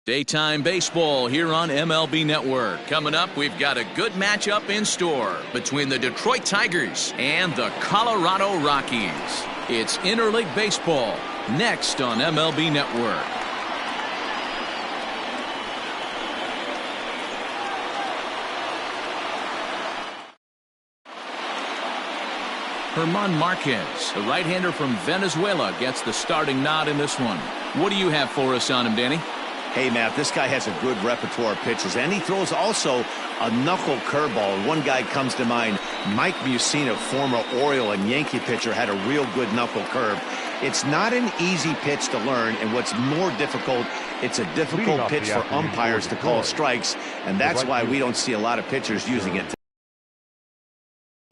Daytime baseball here on MLB Network. Coming up, we've got a good matchup in store between the Detroit Tigers and the Colorado Rockies. It's interleague baseball next on MLB Network. German Marquez, the right-hander from Venezuela, gets the starting nod in this one. What do you have for us on him, Danny? Hey, Matt, this guy has a good repertoire of pitches, and he throws also a knuckle curveball. One guy comes to mind, Mike Mussina, former Oriole and Yankee pitcher, had a real good knuckle curve. It's not an easy pitch to learn, and what's more difficult, it's a difficult pitch for umpires to call strikes, and that's why we don't see a lot of pitchers using it.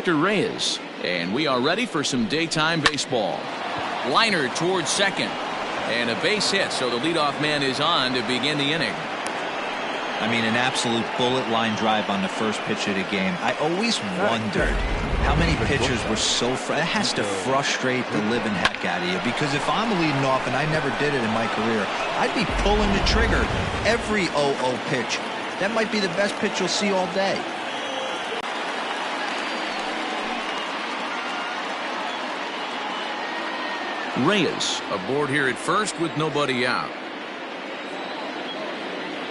Reyes, and we are ready for some daytime baseball. Liner towards second. And a base hit, so the leadoff man is on to begin the inning. I mean, an absolute bullet line drive on the first pitch of the game. I always wondered how many pitchers were so it has to frustrate the living heck out of you, because if I'm leading off, and I never did it in my career, I'd be pulling the trigger every 0-0 pitch. That might be the best pitch you'll see all day. Reyes aboard here at first with nobody out.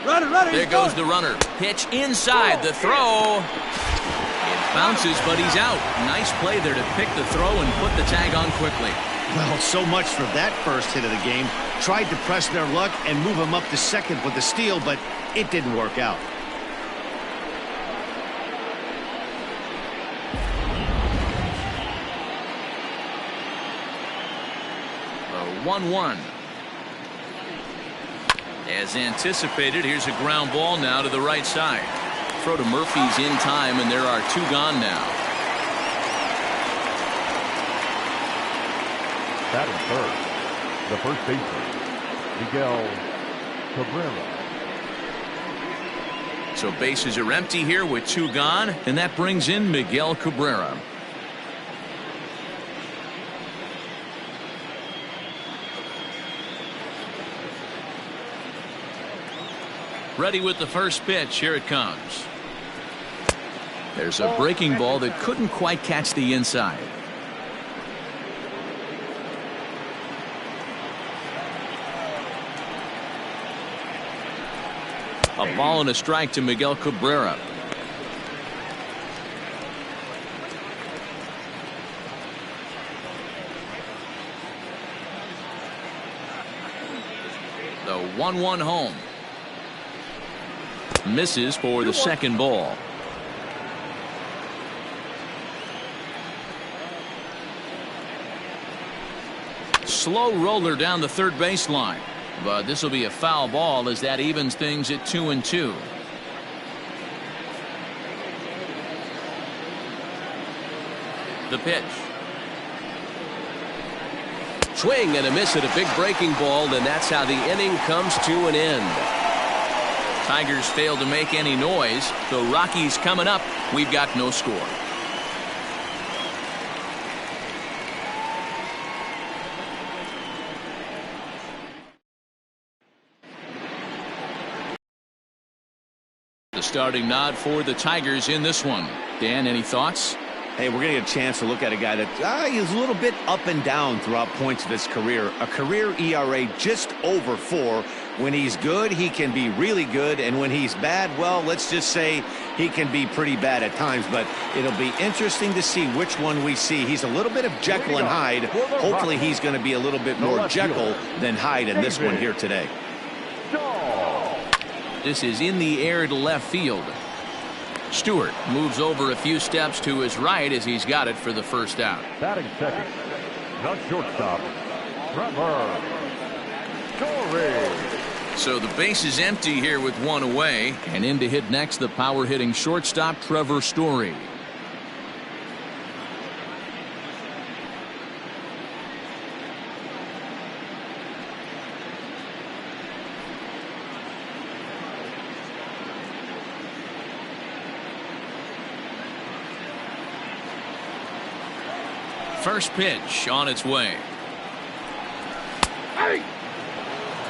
There goes the runner. Pitch inside. The throw. It bounces, but he's out. Nice play there to pick the throw and put the tag on quickly. Well, so much for that first hit of the game. Tried to press their luck and move him up to second with the steal, but it didn't work out. A 1-1. As anticipated, here's a ground ball now to the right side. Throw to Murphy's in time, and there are two gone now. Batting first, the first baseman, Miguel Cabrera. So bases are empty here with two gone, and that brings in Miguel Cabrera. Ready with the first pitch. Here it comes. There's a breaking ball that couldn't quite catch the inside. A ball and a strike to Miguel Cabrera. The 1-1 home. Misses for the second ball. Slow roller down the third baseline, but this will be a foul ball as that evens things at 2-2. The pitch. Swing and a miss at a big breaking ball, and that's how the inning comes to an end. Tigers failed to make any noise. The Rockies coming up. We've got no score. The starting nod for the Tigers in this one. Dan, any thoughts? Hey, we're going to get a chance to look at a guy that he's a little bit up and down throughout points of his career. A career ERA just over 4. When he's good, he can be really good, and when he's bad, well, let's just say he can be pretty bad at times, but it'll be interesting to see which one we see. He's a little bit of Jekyll and Hyde. Hopefully he's going to be a little bit more Jekyll than Hyde in this one here today. This is in the air to left field. Stewart moves over a few steps to his right as he's got it for the first out. Batting second, the shortstop, Trevor Story. So the base is empty here with one away, and in to hit next the power hitting shortstop Trevor Story. First pitch on its way.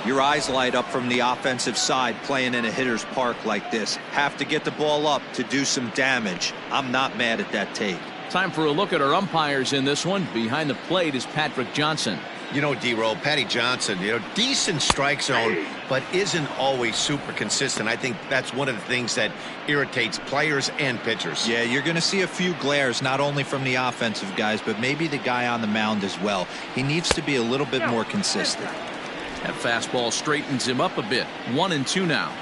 Your eyes light up from the offensive side playing in a hitter's park like this. Have to get the ball up to do some damage. I'm not mad at that take. Time for a look at our umpires in this one. Behind the plate is Patrick Johnson. You know, D-Roll, Patty Johnson, decent strike zone, but isn't always super consistent. I think that's one of the things that irritates players and pitchers. Yeah, you're going to see a few glares, not only from the offensive guys, but maybe the guy on the mound as well. He needs to be a little bit more consistent. That fastball straightens him up a bit. 1-2 now.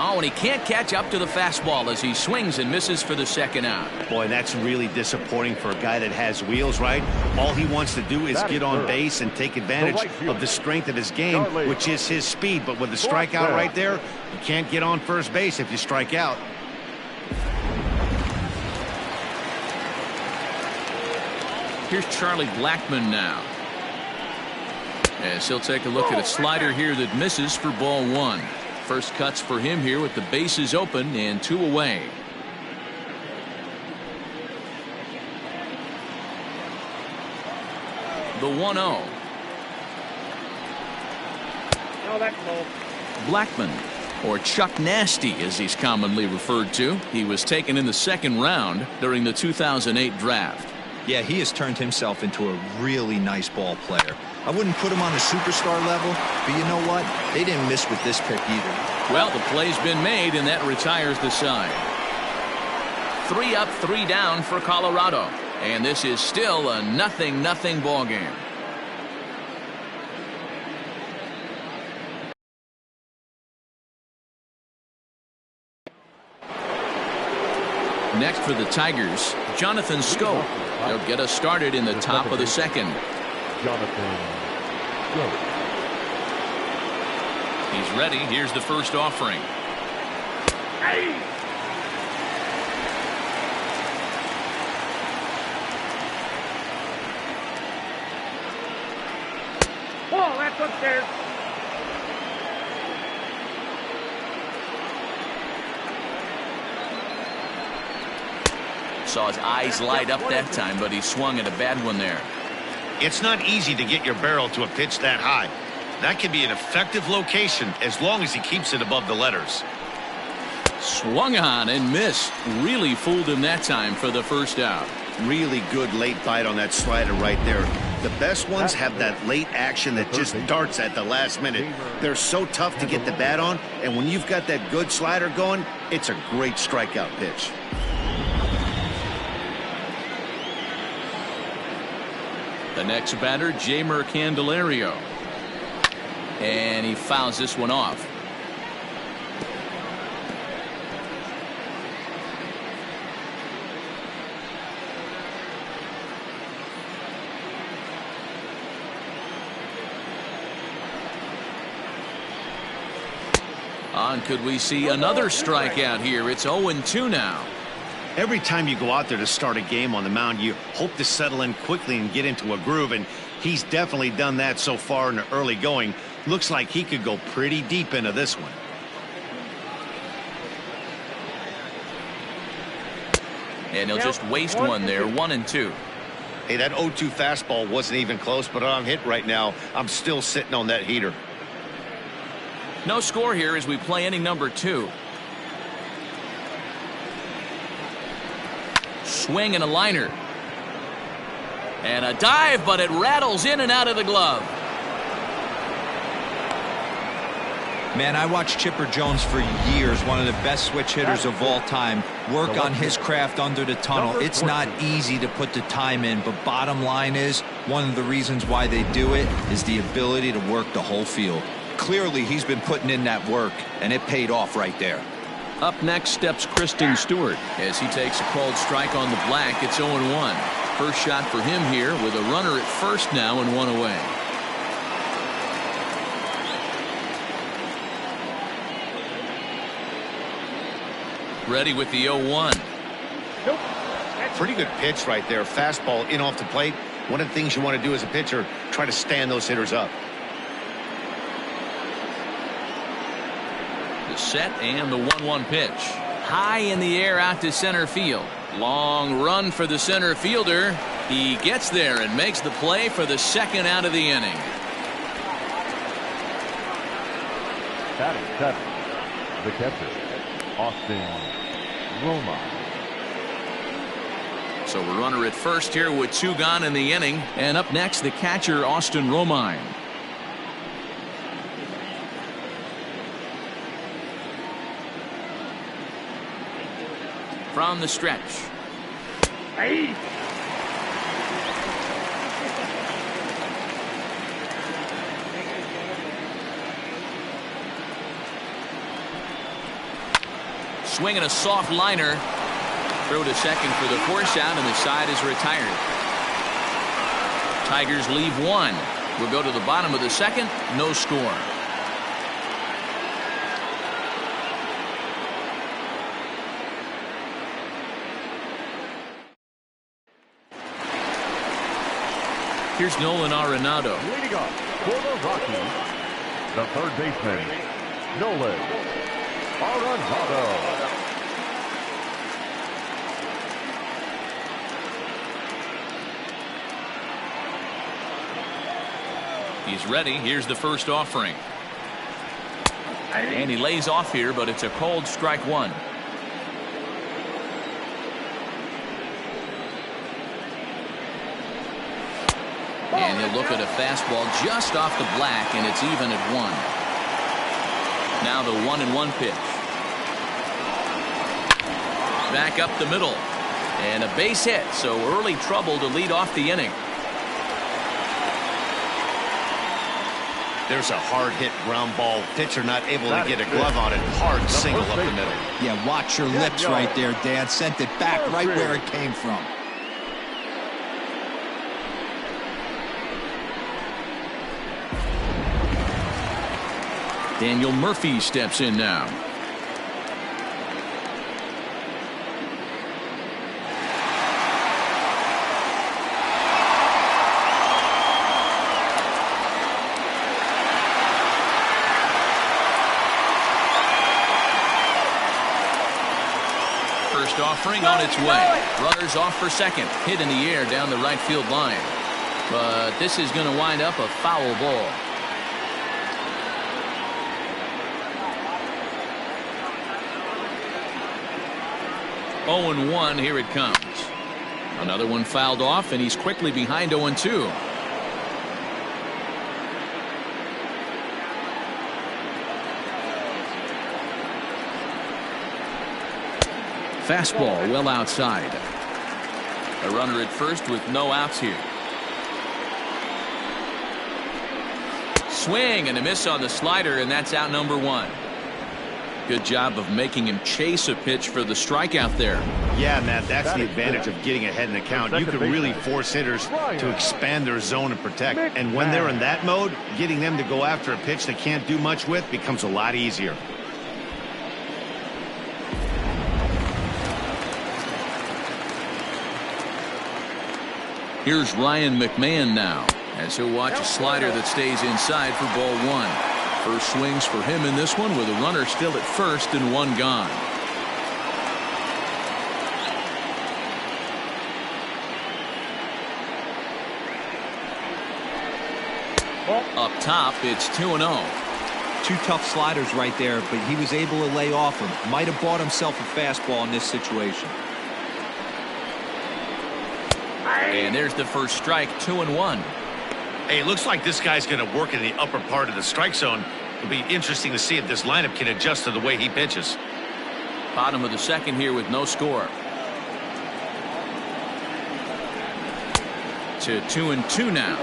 Oh, and he can't catch up to the fastball as he swings and misses for the second out. Boy, that's really disappointing for a guy that has wheels, right? All he wants to do is get on base and take advantage of the strength of his game, which is his speed. But with the strikeout right there, you can't get on first base if you strike out. Here's Charlie Blackmon now. As he'll take a look at a slider here that misses for ball one. First cuts for him here with the bases open and 2 away. The 1-0. No, that's low. Blackmon, or Chuck Nasty as he's commonly referred to. He was taken in the second round during the 2008 draft. Yeah, he has turned himself into a really nice ball player. I wouldn't put him on a superstar level, but you know what? They didn't miss with this pick either. Well, the play's been made, and that retires the side. 3 up, 3 down for Colorado. And this is still a 0-0 ball game. Next for the Tigers, Jonathan Scope. He'll get us started in the top of the second. Jonathan Scope. He's ready. Here's the first offering. Hey! Oh, that's upstairs. Saw his eyes light up that time, but he swung at a bad one there. It's not easy to get your barrel to a pitch that high. That can be an effective location as long as he keeps it above the letters. Swung on and missed. Really fooled him that time for the first out. Really good late bite on that slider right there. The best ones have that late action that just darts at the last minute. They're so tough to get the bat on, and when you've got that good slider going, it's a great strikeout pitch. The next batter, Jeimer Candelario. And he fouls this one off. On, could we see another strikeout here? It's 0-2 now. Every time you go out there to start a game on the mound, you hope to settle in quickly and get into a groove, and he's definitely done that so far in the early going. Looks like he could go pretty deep into this one. And he'll just waste one there. 1-2. Hey, that 0-2 fastball wasn't even close, but on hit right now, I'm still sitting on that heater. No score here as we play inning number 2. Swing and a liner. And a dive, but it rattles in and out of the glove. Man, I watched Chipper Jones for years, one of the best switch hitters of all time. Work on his craft under the tunnel. It's not easy to put the time in, but bottom line is, one of the reasons why they do it is the ability to work the whole field. Clearly, he's been putting in that work, and it paid off right there. Up next steps Kristen Stewart as he takes a called strike on the black. It's 0-1. First shot for him here with a runner at first now and 1 away. Ready with the 0-1. Nope. Pretty good pitch right there. Fastball in off the plate. One of the things you want to do as a pitcher, try to stand those hitters up. The set and the 1-1 pitch. High in the air out to center field. Long run for the center fielder. He gets there and makes the play for the second out of the inning. Batting seven, the catcher, Austin Roma. So a runner at first here with 2 gone in the inning. And up next, the catcher, Austin Romine. From the stretch. Hey. Swinging a soft liner. Throw to second for the force out, and the side is retired. Tigers leave 1. We'll go to the bottom of the second. No score. Here's Nolan Arenado. Leading off for the Rockies, the third baseman, Nolan Arenado. He's ready. Here's the first offering. And he lays off here, but it's a cold strike 1. And he'll look at a fastball just off the black, and it's even at 1. Now the 1-1 pitch. Back up the middle. And a base hit, so early trouble to lead off the inning. There's a hard hit ground ball. Pitcher not able to get a glove on it. Hard single up the middle. Yeah, watch your lips right there, Dan. Sent it back right where it came from. Daniel Murphy steps in now. First offering on its way. Runners off for second. Hit in the air down the right field line. But this is going to wind up a foul ball. Oh, 0-1, here it comes. Another one fouled off, and he's quickly behind 0-2. Fastball well outside. A runner at first with no outs here. Swing and a miss on the slider, and that's out number 1. Good job of making him chase a pitch for the strikeout there. Yeah, Matt, that's the advantage of getting ahead in the count. You can really force hitters to expand their zone and protect. And when they're in that mode, getting them to go after a pitch they can't do much with becomes a lot easier. Here's Ryan McMahon now, as he'll watch a slider that stays inside for ball 1. First swings for him in this one with a runner still at first and 1 gone. Up top, it's 2-0. 2 tough sliders right there, but he was able to lay off him. Might have bought himself a fastball in this situation. And there's the first strike, 2-1. Hey, it looks like this guy's going to work in the upper part of the strike zone. It'll be interesting to see if this lineup can adjust to the way he pitches. Bottom of the second here with no score. To 2-2 now.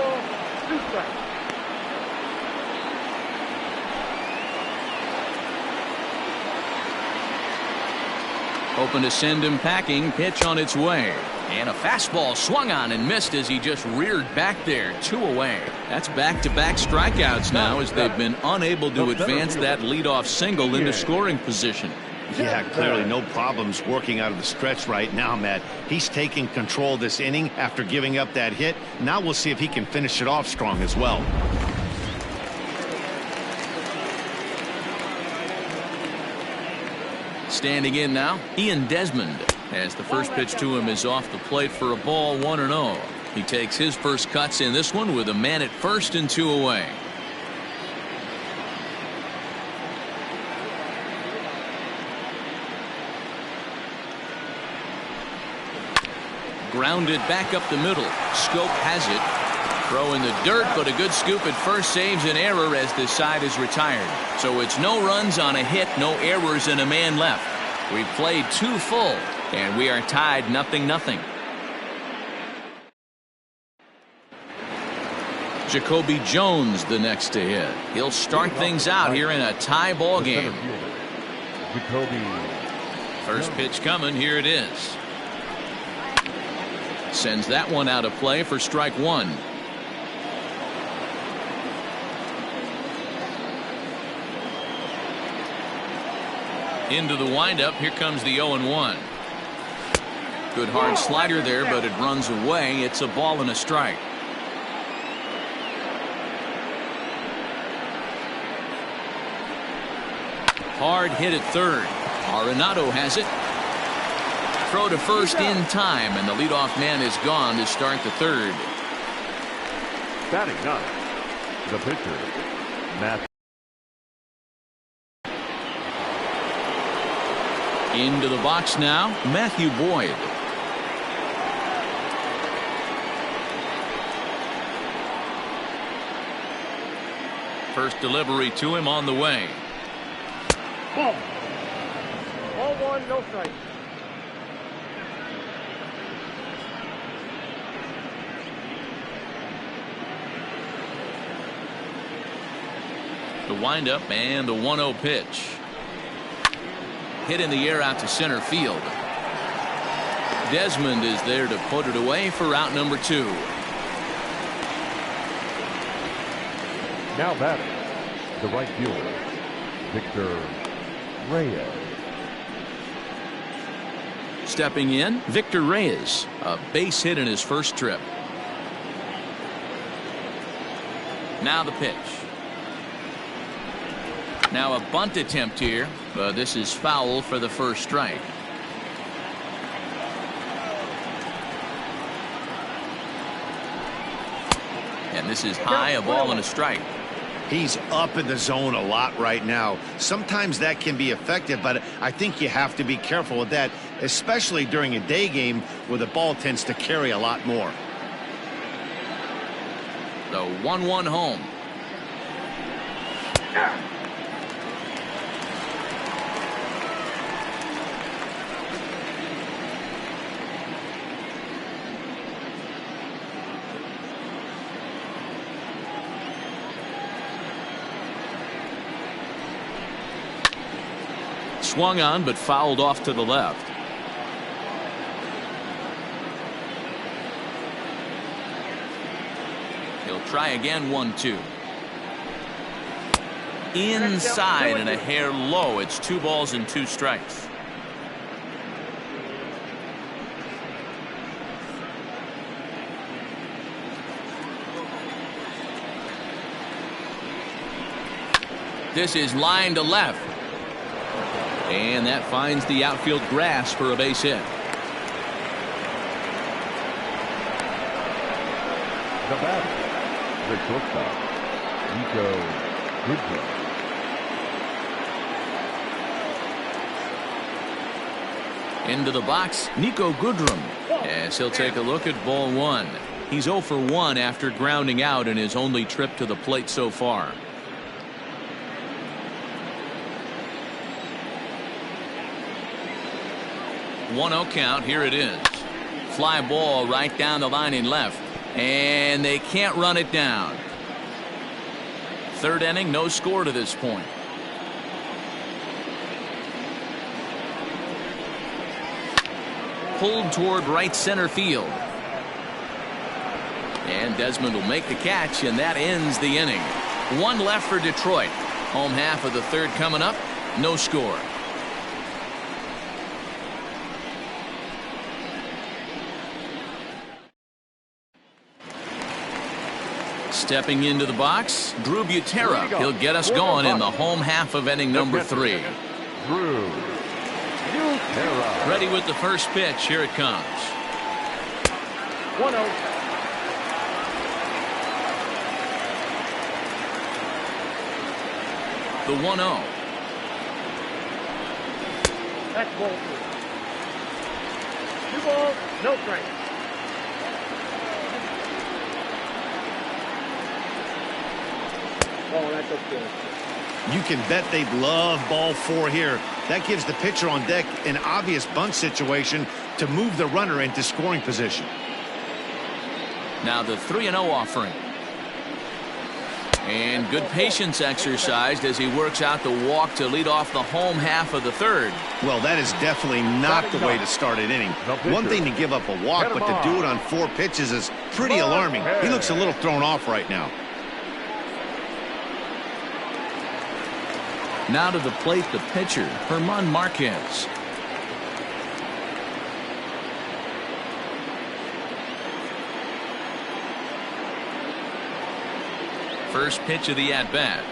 Hoping to send him packing. Pitch on its way. And a fastball swung on and missed as he just reared back there. 2 away. That's back-to-back strikeouts now as they've been unable to advance that leadoff single into scoring position. Yeah, clearly no problems working out of the stretch right now, Matt. He's taking control of this inning after giving up that hit. Now we'll see if he can finish it off strong as well. Standing in now, Ian Desmond, as the first pitch to him is off the plate for a ball, 1-0. He takes his first cuts in this one with a man at first and 2 away. Grounded back up the middle. Scope has it. Throw in the dirt, but a good scoop at first saves an error as this side is retired. So it's no runs on a hit, no errors, and a man left. We've played 2 full, and we are tied 0-0. Jacoby Jones the next to hit. He'll start things out here in a tie ball game. First pitch coming. Here it is. Sends that one out of play for strike 1. Into the windup. Here comes the 0-1. Good hard slider there, but it runs away. It's a ball and a strike. Hard hit at third. Arenado has it. Throw to first in time, and the leadoff man is gone to start the third. Batting up, the pitcher, Matt. Into the box now, Matthew Boyd. First delivery to him on the way. Ball 1, no strike. The windup and the 1-0 pitch. Hit in the air out to center field. Desmond is there to put it away for out number 2. Now batting, the right fielder, Victor Reyes. Stepping in, Victor Reyes. A base hit in his first trip. Now the pitch. Now a bunt attempt here. This is foul for the first strike. And this is high, a ball and a strike. He's up in the zone a lot right now. Sometimes that can be effective, but I think you have to be careful with that, especially during a day game where the ball tends to carry a lot more. The 1-1 home. Swung on, but fouled off to the left. He'll try again. 1-2. Inside and a hair low. It's 2 balls and 2 strikes. This is line to left. And that finds the outfield grass for a base hit. The batter, the shortstop, Nico Goodrum. Into the box, Nico Goodrum. As he'll take a look at ball 1. He's 0 for 1 after grounding out in his only trip to the plate so far. One-0 count. Here it is. Fly ball right down the line in left. And they can't run it down. Third inning, no score to this point. Pulled toward right center field. And Desmond will make the catch, and that ends the inning. 1 left for Detroit. Home half of the third coming up. No score. Stepping into the box, Drew Butera. He'll get us going in the home half of inning number 3. Drew Butera. Ready with the first pitch. Here it comes. 1-0. The 1-0. That's ball 2. 2 balls, no strikes. Oh, that's okay. You can bet they'd love ball 4 here. That gives the pitcher on deck an obvious bunt situation to move the runner into scoring position. Now the 3-0 offering. And good patience exercised as he works out the walk to lead off the home half of the third. Well, that is definitely not the way to start an inning. One thing to give up a walk, but to do it on 4 pitches is pretty alarming. He looks a little thrown off right now. Now to the plate, the pitcher, Germán Marquez. First pitch of the at-bat.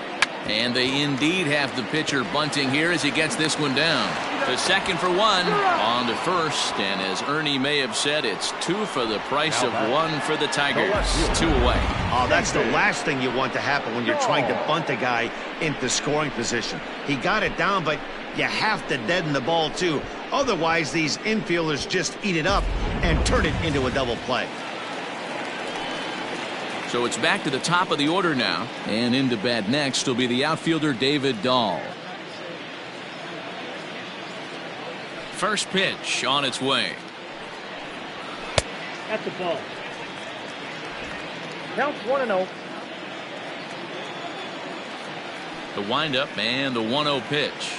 And they indeed have the pitcher bunting here as he gets this one down. To second for 1. On to first. And as Ernie may have said, it's 2 for the price of 1 for the Tigers. 2 away. Oh, that's the last thing you want to happen when you're trying to bunt a guy into scoring position. He got it down, but you have to deaden the ball too. Otherwise, these infielders just eat it up and turn it into a double play. So it's back to the top of the order now. And into bat next will be the outfielder David Dahl. First pitch on its way. That's the ball. Counts 1-0. The windup and the 1-0 pitch.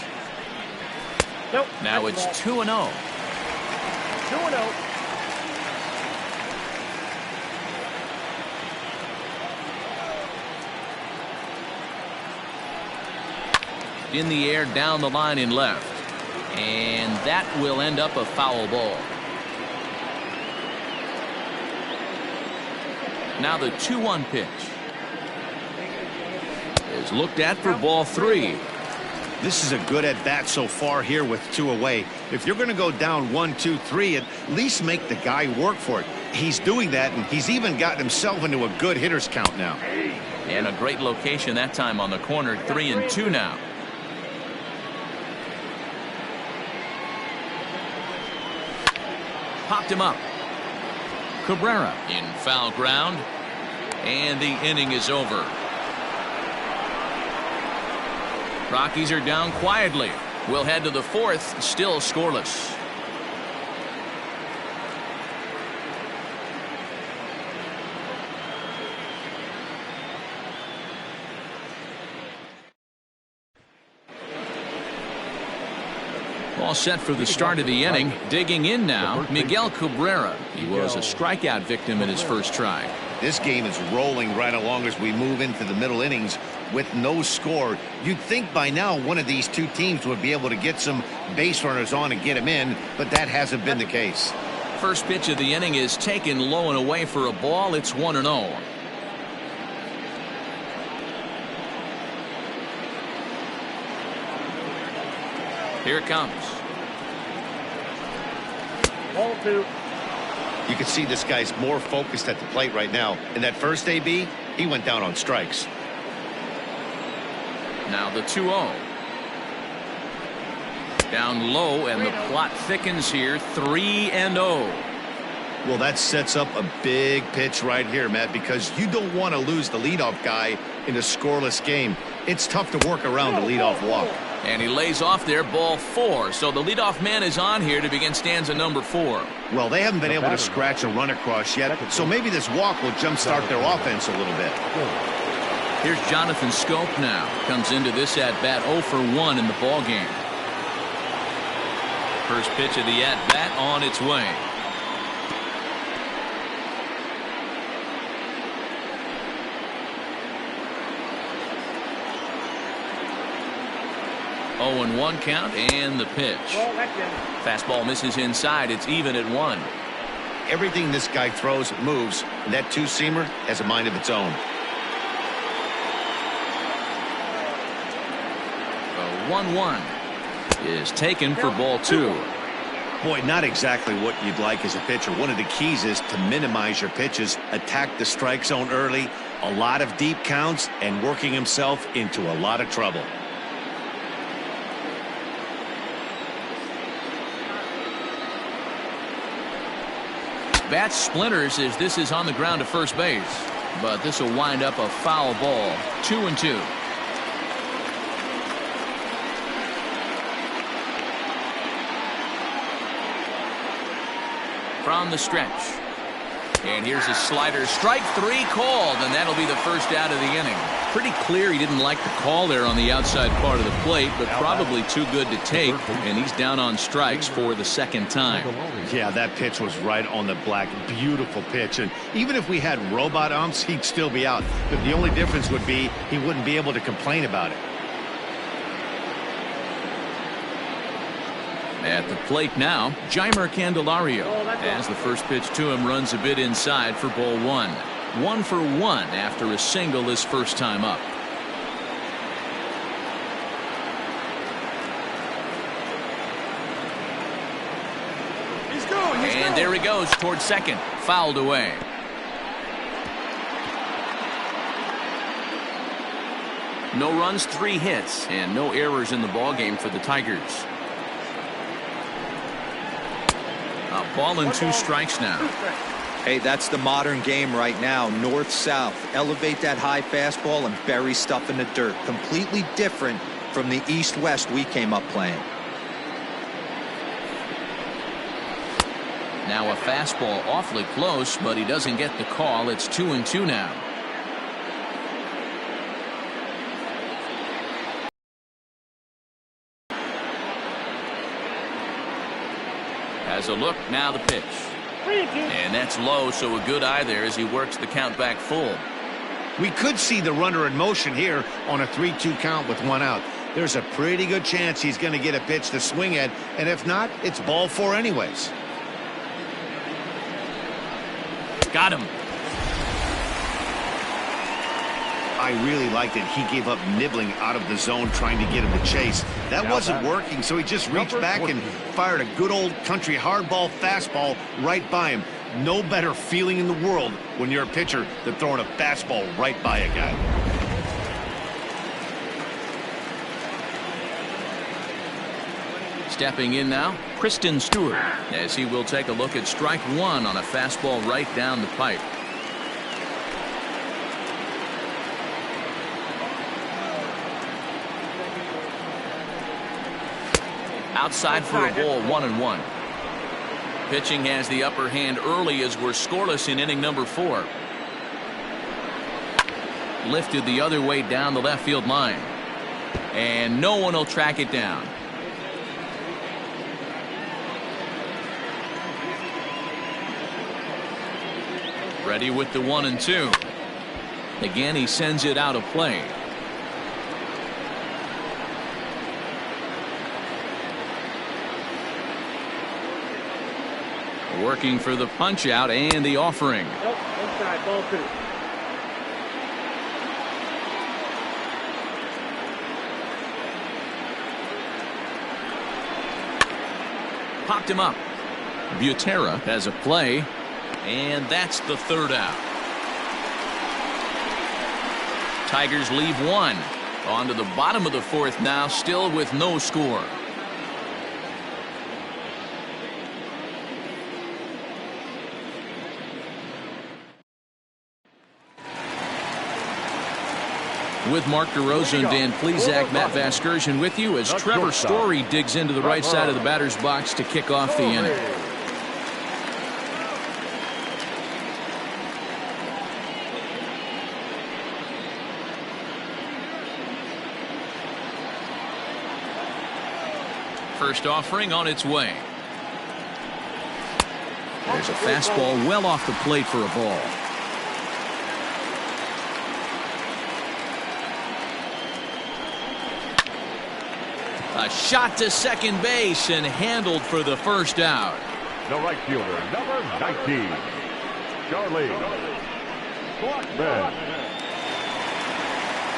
Nope. Now it's 2-0. 2-0. In the air down the line in left. And that will end up a foul ball. Now the 2-1 pitch is looked at for ball 3. This is a good at bat so far here with 2 away. If you're going to go down 1, 2, 3, at least make the guy work for it. He's doing that, and he's even gotten himself into a good hitter's count now. And a great location that time on the corner. 3-2 now. Popped him up. Cabrera in foul ground. And the inning is over. Rockies are down quietly. We'll head to the 4th, still scoreless. All set for the start of the inning. Digging in now, Miguel Cabrera. He was a strikeout victim in his first try. This game is rolling right along as we move into the middle innings with no score. You'd think by now one of these 2 teams would be able to get some base runners on and get them in, but that hasn't been the case. First pitch of the inning is taken low and away for a ball. It's 1-0. Here it comes. Ball 2. You can see this guy's more focused at the plate right now. In that first AB, he went down on strikes. Now the 2-0. Down low, and the plot thickens here. 3-0. Well, that sets up a big pitch right here, Matt, because you don't want to lose the leadoff guy in a scoreless game. It's tough to work around the leadoff walk. And he lays off there, ball 4. So the leadoff man is on here to begin stanza number 4. Well, they haven't been able to scratch a run across yet, so maybe this walk will jumpstart their offense a little bit. Here's Jonathan Scope now. Comes into this at-bat 0 for 1 in the ballgame. First pitch of the at-bat on its way. Oh, and 1 count, and the pitch. Fastball misses inside. It's even at 1. Everything this guy throws moves, and that 2-seamer has a mind of its own. A 1-1 is taken for ball 2. Boy, not exactly what you'd like as a pitcher. One of the keys is to minimize your pitches, attack the strike zone early, a lot of deep counts, and working himself into a lot of trouble. bat splinters as this is on the ground to first base. But this will wind up a foul ball. 2-2. From the stretch. And here's a slider. Strike 3 called, and that'll be the first out of the inning. Pretty clear he didn't like the call there on the outside part of the plate, but probably too good to take, and he's down on strikes for the second time. Yeah, that pitch was right on the black. Beautiful pitch, and even if we had robot umps, he'd still be out. But the only difference would be he wouldn't be able to complain about it. At the plate now, Jeimer Candelario, as the first pitch to him runs a bit inside for ball 1. 1 for 1 after a single his first time up. And there he goes towards second. Fouled away. No runs, 3 hits, and no errors in the ballgame for the Tigers. A ball and 2 strikes now. Hey, that's the modern game right now. North-south. Elevate that high fastball and bury stuff in the dirt. Completely different from the east-west we came up playing. Now a fastball awfully close, but he doesn't get the call. It's 2-2 now. Has a look, now the pitch. And that's low, so a good eye there as he works the count back full. We could see the runner in motion here on a 3-2 count with 1 out. There's a pretty good chance he's going to get a pitch to swing at, and if not, it's ball 4 anyways. Got him. I really liked it. He gave up nibbling out of the zone trying to get him to chase. That wasn't working, so he just reached back and fired a good old country hardball fastball right by him. No better feeling in the world when you're a pitcher than throwing a fastball right by a guy. Stepping in now, Kristen Stewart, as he will take a look at strike 1 on a fastball right down the pipe. Outside for a ball, 1-1. Pitching has the upper hand early as we're scoreless in inning number 4. Lifted the other way down the left field line. And no one will track it down. Ready with the 1-2. Again, he sends it out of play. Working for the punch out and the offering. Inside, ball 2. Popped him up. Butera has a play, and that's the 3rd out. Tigers leave 1. On to the bottom of the 4th now, still with no score. With Mark DeRosa and Dan Plesac, Matt Vasgersian with you as Trevor Story digs into the right side of the batter's box to kick off the inning. First offering on its way. There's a fastball well off the plate for a ball. A shot to second base and handled for the first out. The right fielder, number 19, Charlie Blackmon.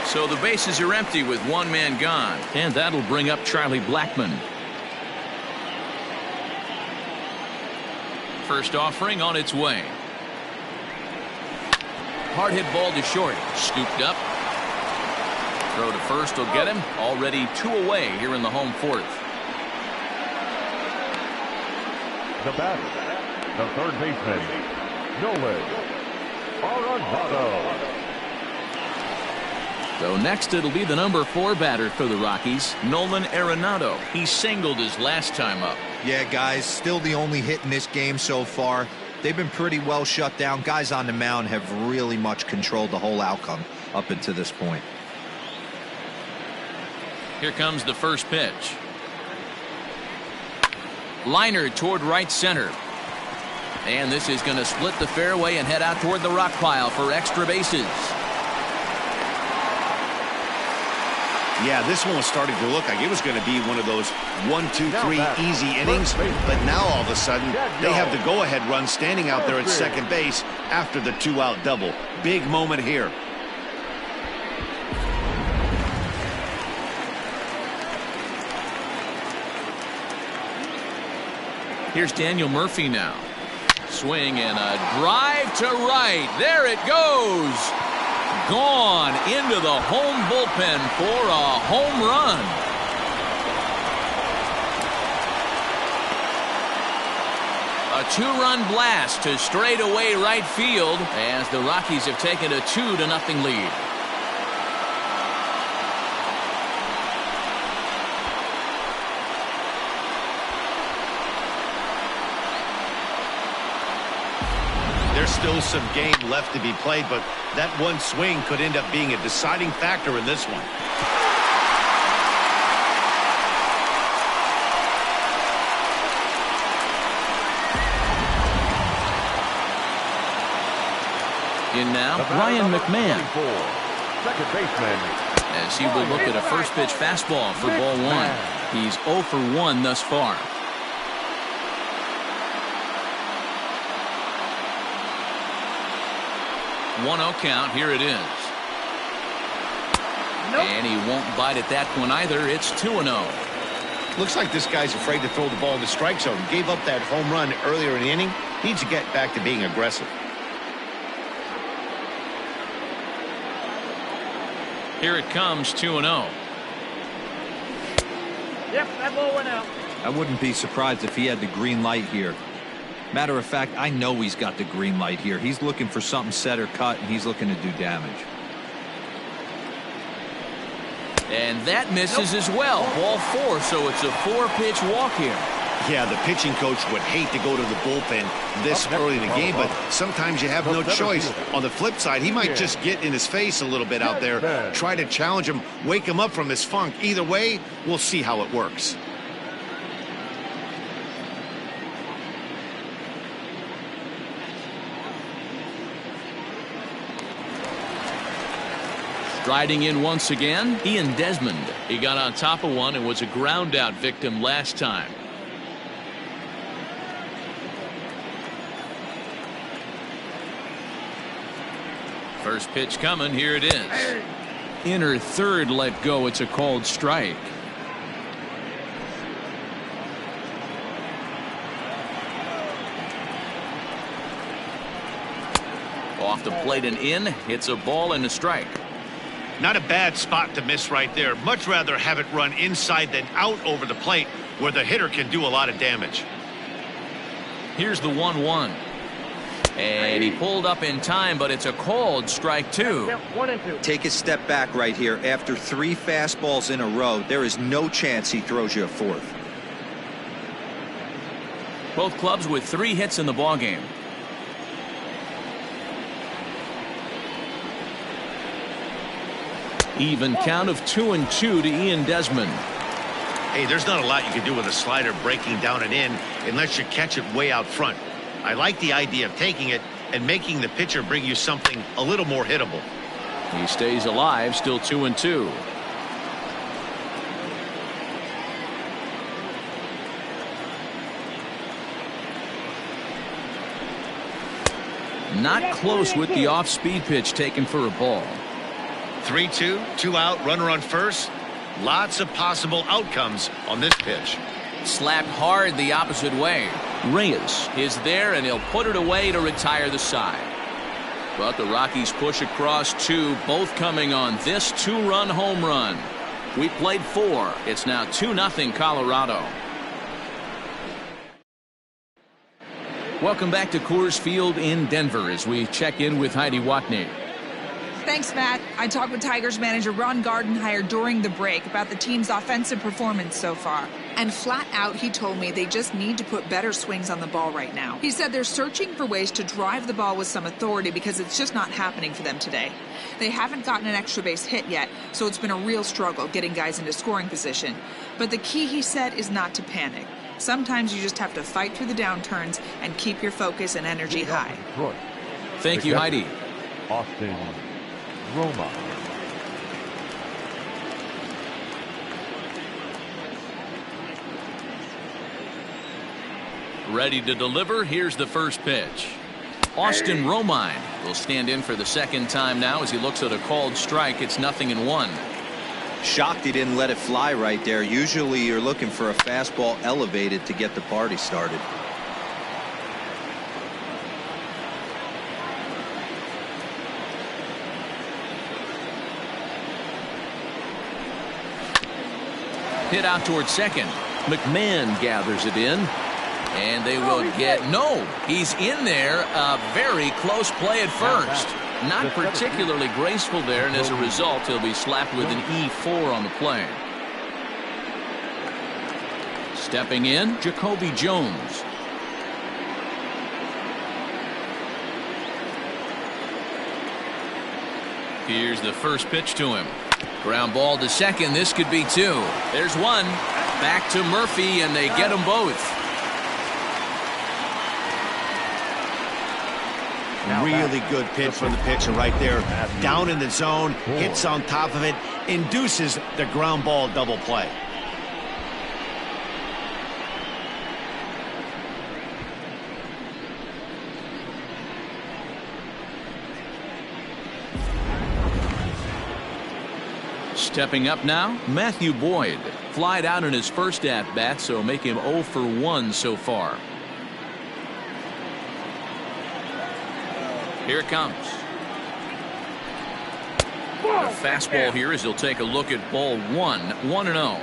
So the bases are empty with 1 man gone, and that'll bring up Charlie Blackmon. First offering on its way. Hard hit ball to short. Scooped up. Throw to first will get him. Already 2 away here in the home 4th. The batter, The third baseman, Nolan Arenado. So next it'll be the number 4 batter for the Rockies, Nolan Arenado. He singled his last time up. Yeah, guys, still the only hit in this game so far. They've been pretty well shut down. Guys on the mound have really much controlled the whole outcome up until this point. Here comes the first pitch. Liner toward right center. And this is going to split the fairway and head out toward the rock pile for extra bases. Yeah, this one was starting to look like it was going to be one of those 1, 2, 3 easy innings, but now all of a sudden they have the go-ahead run standing out there at second base after the 2-out double. Big moment here. Here's Daniel Murphy now. Swing and a drive to right. There it goes. Gone into the home bullpen for a home run. A 2-run blast to straightaway right field as the Rockies have taken a 2-0 lead. There's still some game left to be played, but that one swing could end up being a deciding factor in this one. In now, Ryan McMahon. Second baseman. As he will look at a first pitch fastball for ball 1. He's 0 for 1 thus far. One-0 count. Here it is. And he won't bite at that one either. It's 2-0. Looks like this guy's afraid to throw the ball in the strike zone. Gave up that home run earlier in the inning. Needs to get back to being aggressive. Here it comes, 2-0. Yep, that ball went out. I wouldn't be surprised if he had the green light here. Matter of fact, I know he's got the green light here. He's looking for something set or cut, and he's looking to do damage. And that misses as well. Ball 4, so it's a 4-pitch walk here. Yeah, the pitching coach would hate to go to the bullpen this early in the game, but sometimes you have no choice. On the flip side, he might just get in his face a little bit out there, try to challenge him, wake him up from his funk. Either way, we'll see how it works. Striding in once again, Ian Desmond. He got on top of one and was a ground out victim last time. First pitch coming. Here it is. Inner third let go. It's a called strike. Off the plate and in. Hits a ball and a strike. Not a bad spot to miss right there. Much rather have it run inside than out over the plate where the hitter can do a lot of damage. Here's the 1-1. And he pulled up in time, but it's a called strike 2. 1 and 2. Take a step back right here. After 3 fastballs in a row, there is no chance he throws you a 4th. Both clubs with 3 hits in the ballgame. Even count of 2-2 to Ian Desmond. Hey, there's not a lot you can do with a slider breaking down and in unless you catch it way out front. I like the idea of taking it and making the pitcher bring you something a little more hittable. He stays alive, still 2-2. Not close with the off-speed pitch taken for a ball. 3-2, 2 out, runner on first. Lots of possible outcomes on this pitch. Slapped hard the opposite way. Reyes is there, and he'll put it away to retire the side. But the Rockies push across 2, both coming on this 2-run home run. We played 4. It's now 2-0 Colorado. Welcome back to Coors Field in Denver as we check in with Heidi Watney. Thanks, Matt. I talked with Tigers manager Ron Gardenhire during the break about the team's offensive performance so far. And flat out, he told me they just need to put better swings on the ball right now. He said they're searching for ways to drive the ball with some authority because it's just not happening for them today. They haven't gotten an extra base hit yet, so it's been a real struggle getting guys into scoring position. But the key, he said, is not to panic. Sometimes you just have to fight through the downturns and keep your focus and energy high. Thank you, Heidi. Austin Roma. Ready to deliver. Here's the first pitch. Austin Romine will stand in for the second time now as he looks at a called strike. It's 0-1. Shocked he didn't let it fly right there. Usually you're looking for a fastball elevated to get the party started. Hit out towards second. McMahon gathers it in. And they will get, no, he's in there. A very close play at first. Not particularly graceful there, and as a result, he'll be slapped with an E4 on the play. Stepping in, Jacoby Jones. Here's the first pitch to him. Ground ball to second. This could be two. There's one. Back to Murphy, and they get them both. Really good pitch from the pitcher right there. Down in the zone, hits on top of it, induces the ground ball double play. Stepping up now, Matthew Boyd. Flied out in his first at-bat, so make him 0 for 1 so far. Here it comes. A fastball here as he'll take a look at ball 1, 1-0.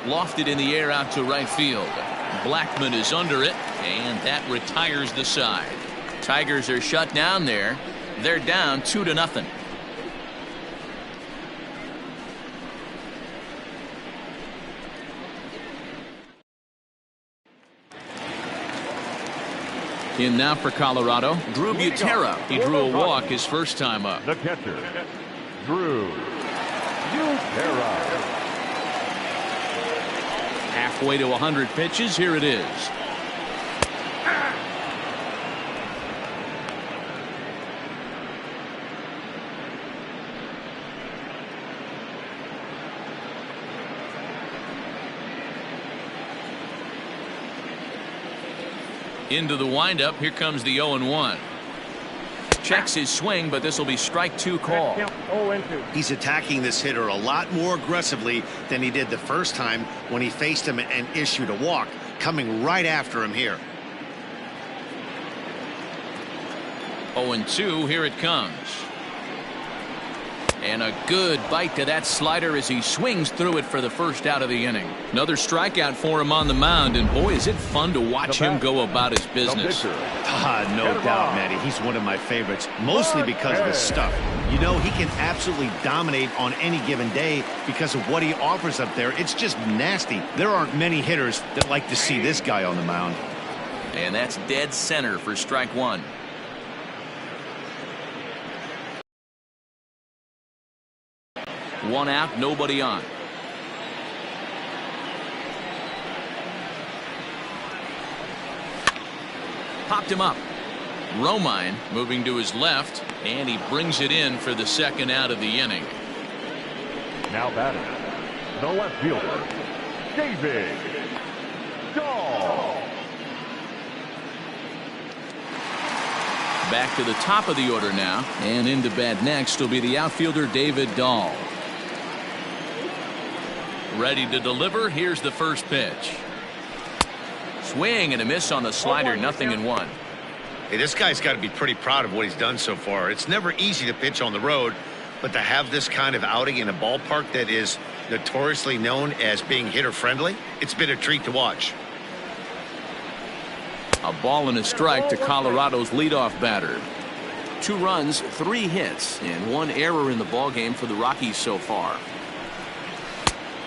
Lofted in the air out to right field. Blackman is under it, and that retires the side. Tigers are shut down there. They're down 2-0. In now for Colorado, Drew Butera. He drew a walk his first time up. The catcher, Drew Butera. Halfway to 100 pitches. Here it is. Into the windup. Here comes the 0-1. Checks his swing, but this will be strike 2 call. He's attacking this hitter a lot more aggressively than he did the first time when he faced him and issued a walk, coming right after him here. 0-2. Here it comes. And a good bite to that slider as he swings through it for the first out of the inning. Another strikeout for him on the mound, and boy, is it fun to watch him go about his business. No doubt, Matty. He's one of my favorites, mostly because of his stuff. You know, he can absolutely dominate on any given day because of what he offers up there. It's just nasty. There aren't many hitters that like to see this guy on the mound. And that's dead center for strike 1. One out, nobody on. Popped him up. Romine moving to his left, and he brings it in for the second out of the inning. Now batting, the left fielder, David Dahl. Back to the top of the order now, and into bat next will be the outfielder David Dahl. Ready to deliver. Here's the first pitch. Swing and a miss on the slider. 0-1. Hey, this guy's got to be pretty proud of what he's done so far. It's never easy to pitch on the road, but to have this kind of outing in a ballpark that is notoriously known as being hitter-friendly. It's been a treat to watch. A ball and a strike to Colorado's leadoff batter. 2 runs, 3 hits, and 1 error in the ballgame for the Rockies so far.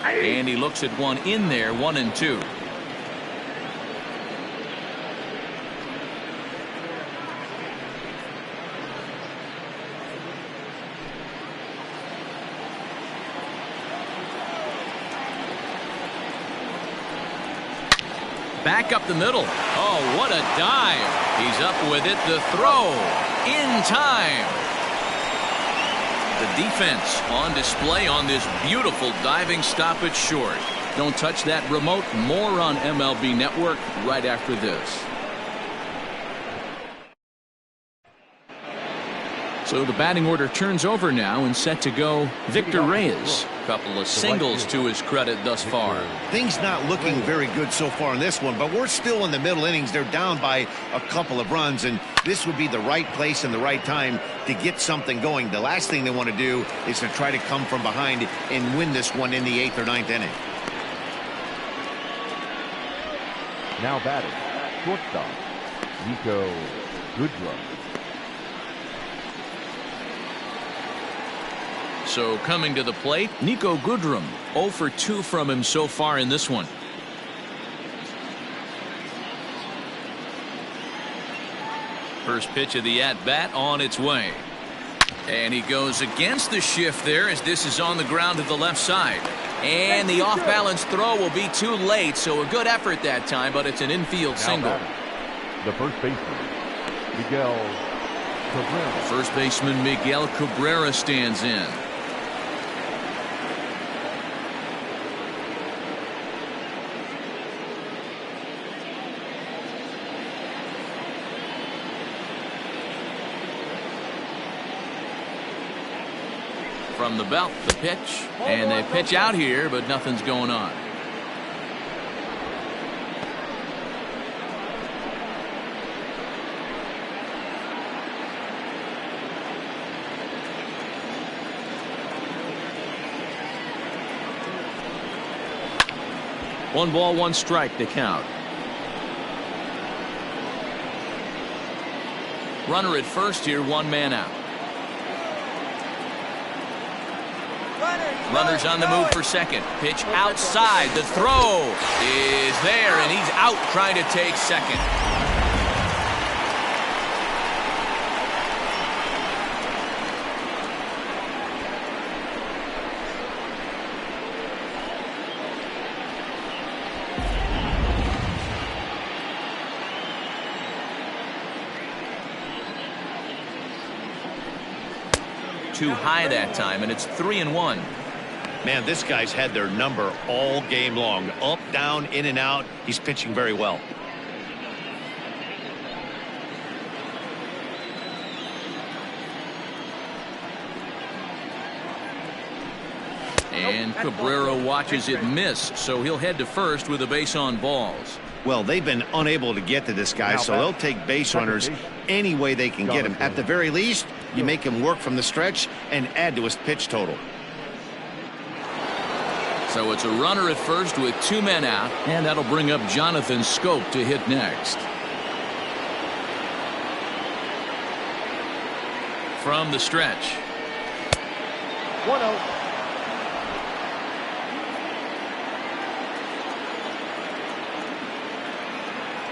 And he looks at one in there, 1-2. Back up the middle. Oh, what a dive. He's up with it. The throw in time. The defense on display on this beautiful diving stoppage short. Don't touch that remote. More on MLB Network right after this. So the batting order turns over now and set to go Victor Reyes. Couple of singles to his credit thus far. Things not looking very good so far in this one, but we're still in the middle innings. They're down by a couple of runs, and this would be the right place and the right time to get something going. The last thing they want to do is to try to come from behind and win this one in the 8th or 9th inning. Now batting, shortstop, Nico Goodrum. So coming to the plate, Nico Goodrum. 0 for 2 from him so far in this one. First pitch of the at-bat on its way. And he goes against the shift there as this is on the ground to the left side. And the off-balance throw will be too late, so a good effort that time, but it's an infield single. The first baseman, Miguel Cabrera. First baseman Miguel Cabrera stands in. From the belt, the pitch, and they pitch out here, but nothing's going on. One ball, one strike to count. Runner at first here, 1 man out. Runners on the move for second. Pitch outside. The throw is there, and he's out trying to take second. Too high that time, and it's 3-1. Man, this guy's had their number all game long. Up, down, in and out. He's pitching very well. And Cabrera watches it miss, so he'll head to first with a base on balls. Well, they've been unable to get to this guy, so they'll take base runners any way they can get him. At the very least, you make him work from the stretch and add to his pitch total. So it's a runner at first with 2 men out, and that'll bring up Jonathan Schoop to hit next. From the stretch. 1-0.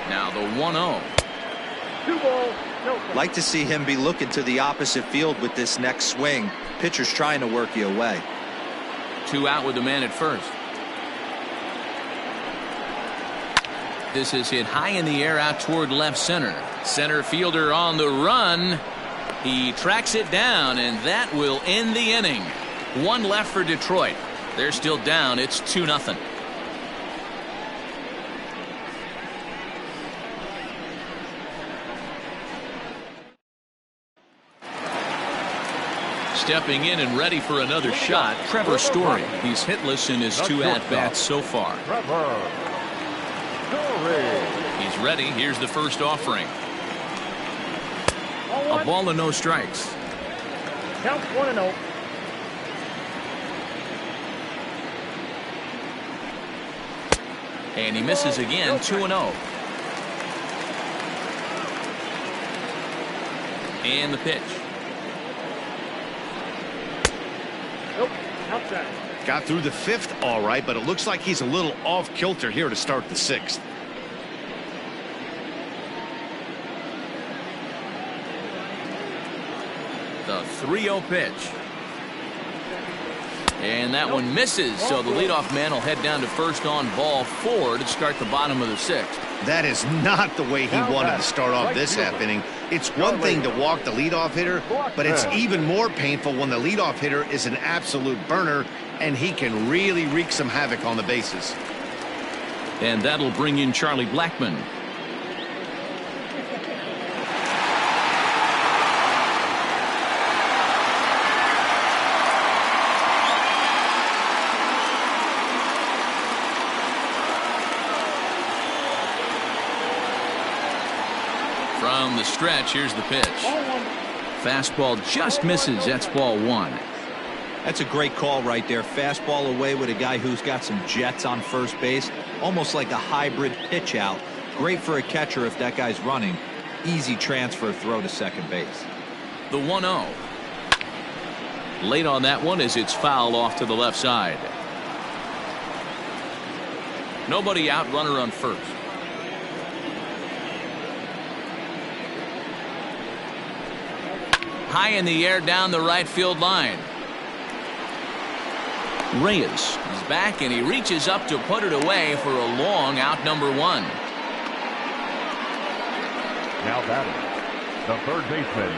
Now the 1-0. 2 balls, no. Like to see him be looking to the opposite field with this next swing. Pitcher's trying to work you away. 2 out with the man at first. This is hit high in the air out toward left center. Center fielder on the run. He tracks it down, and that will end the inning. 1 left for Detroit. They're still down. It's 2-0. Stepping in and ready for another shot, Trevor Story. He's hitless in his 2 at-bats so far. Trevor Story. He's ready. Here's the first offering. A ball and no strikes. Count 1-0. And he misses again, 2-0. And the pitch. Nope. Outside. Got through the fifth all right, but it looks like he's a little off kilter here to start the sixth. The 3-0 pitch. And that one misses, so the leadoff man will head down to first on ball 4 to start the bottom of the sixth. That is not the way he wanted to start off this half inning. It's one thing to walk the leadoff hitter, but it's even more painful when the leadoff hitter is an absolute burner and he can really wreak some havoc on the bases. And that'll bring in Charlie Blackmon. From the stretch, here's the pitch. Fastball just misses. That's ball 1. That's a great call right there. Fastball away with a guy who's got some jets on first base. Almost like a hybrid pitch out. Great for a catcher if that guy's running. Easy transfer throw to second base. The 1-0. Late on that one as it's fouled off to the left side. Nobody out, runner on first. High in the air down the right field line. Reyes is back and he reaches up to put it away for a long out, number 1. Now batting, the third baseman,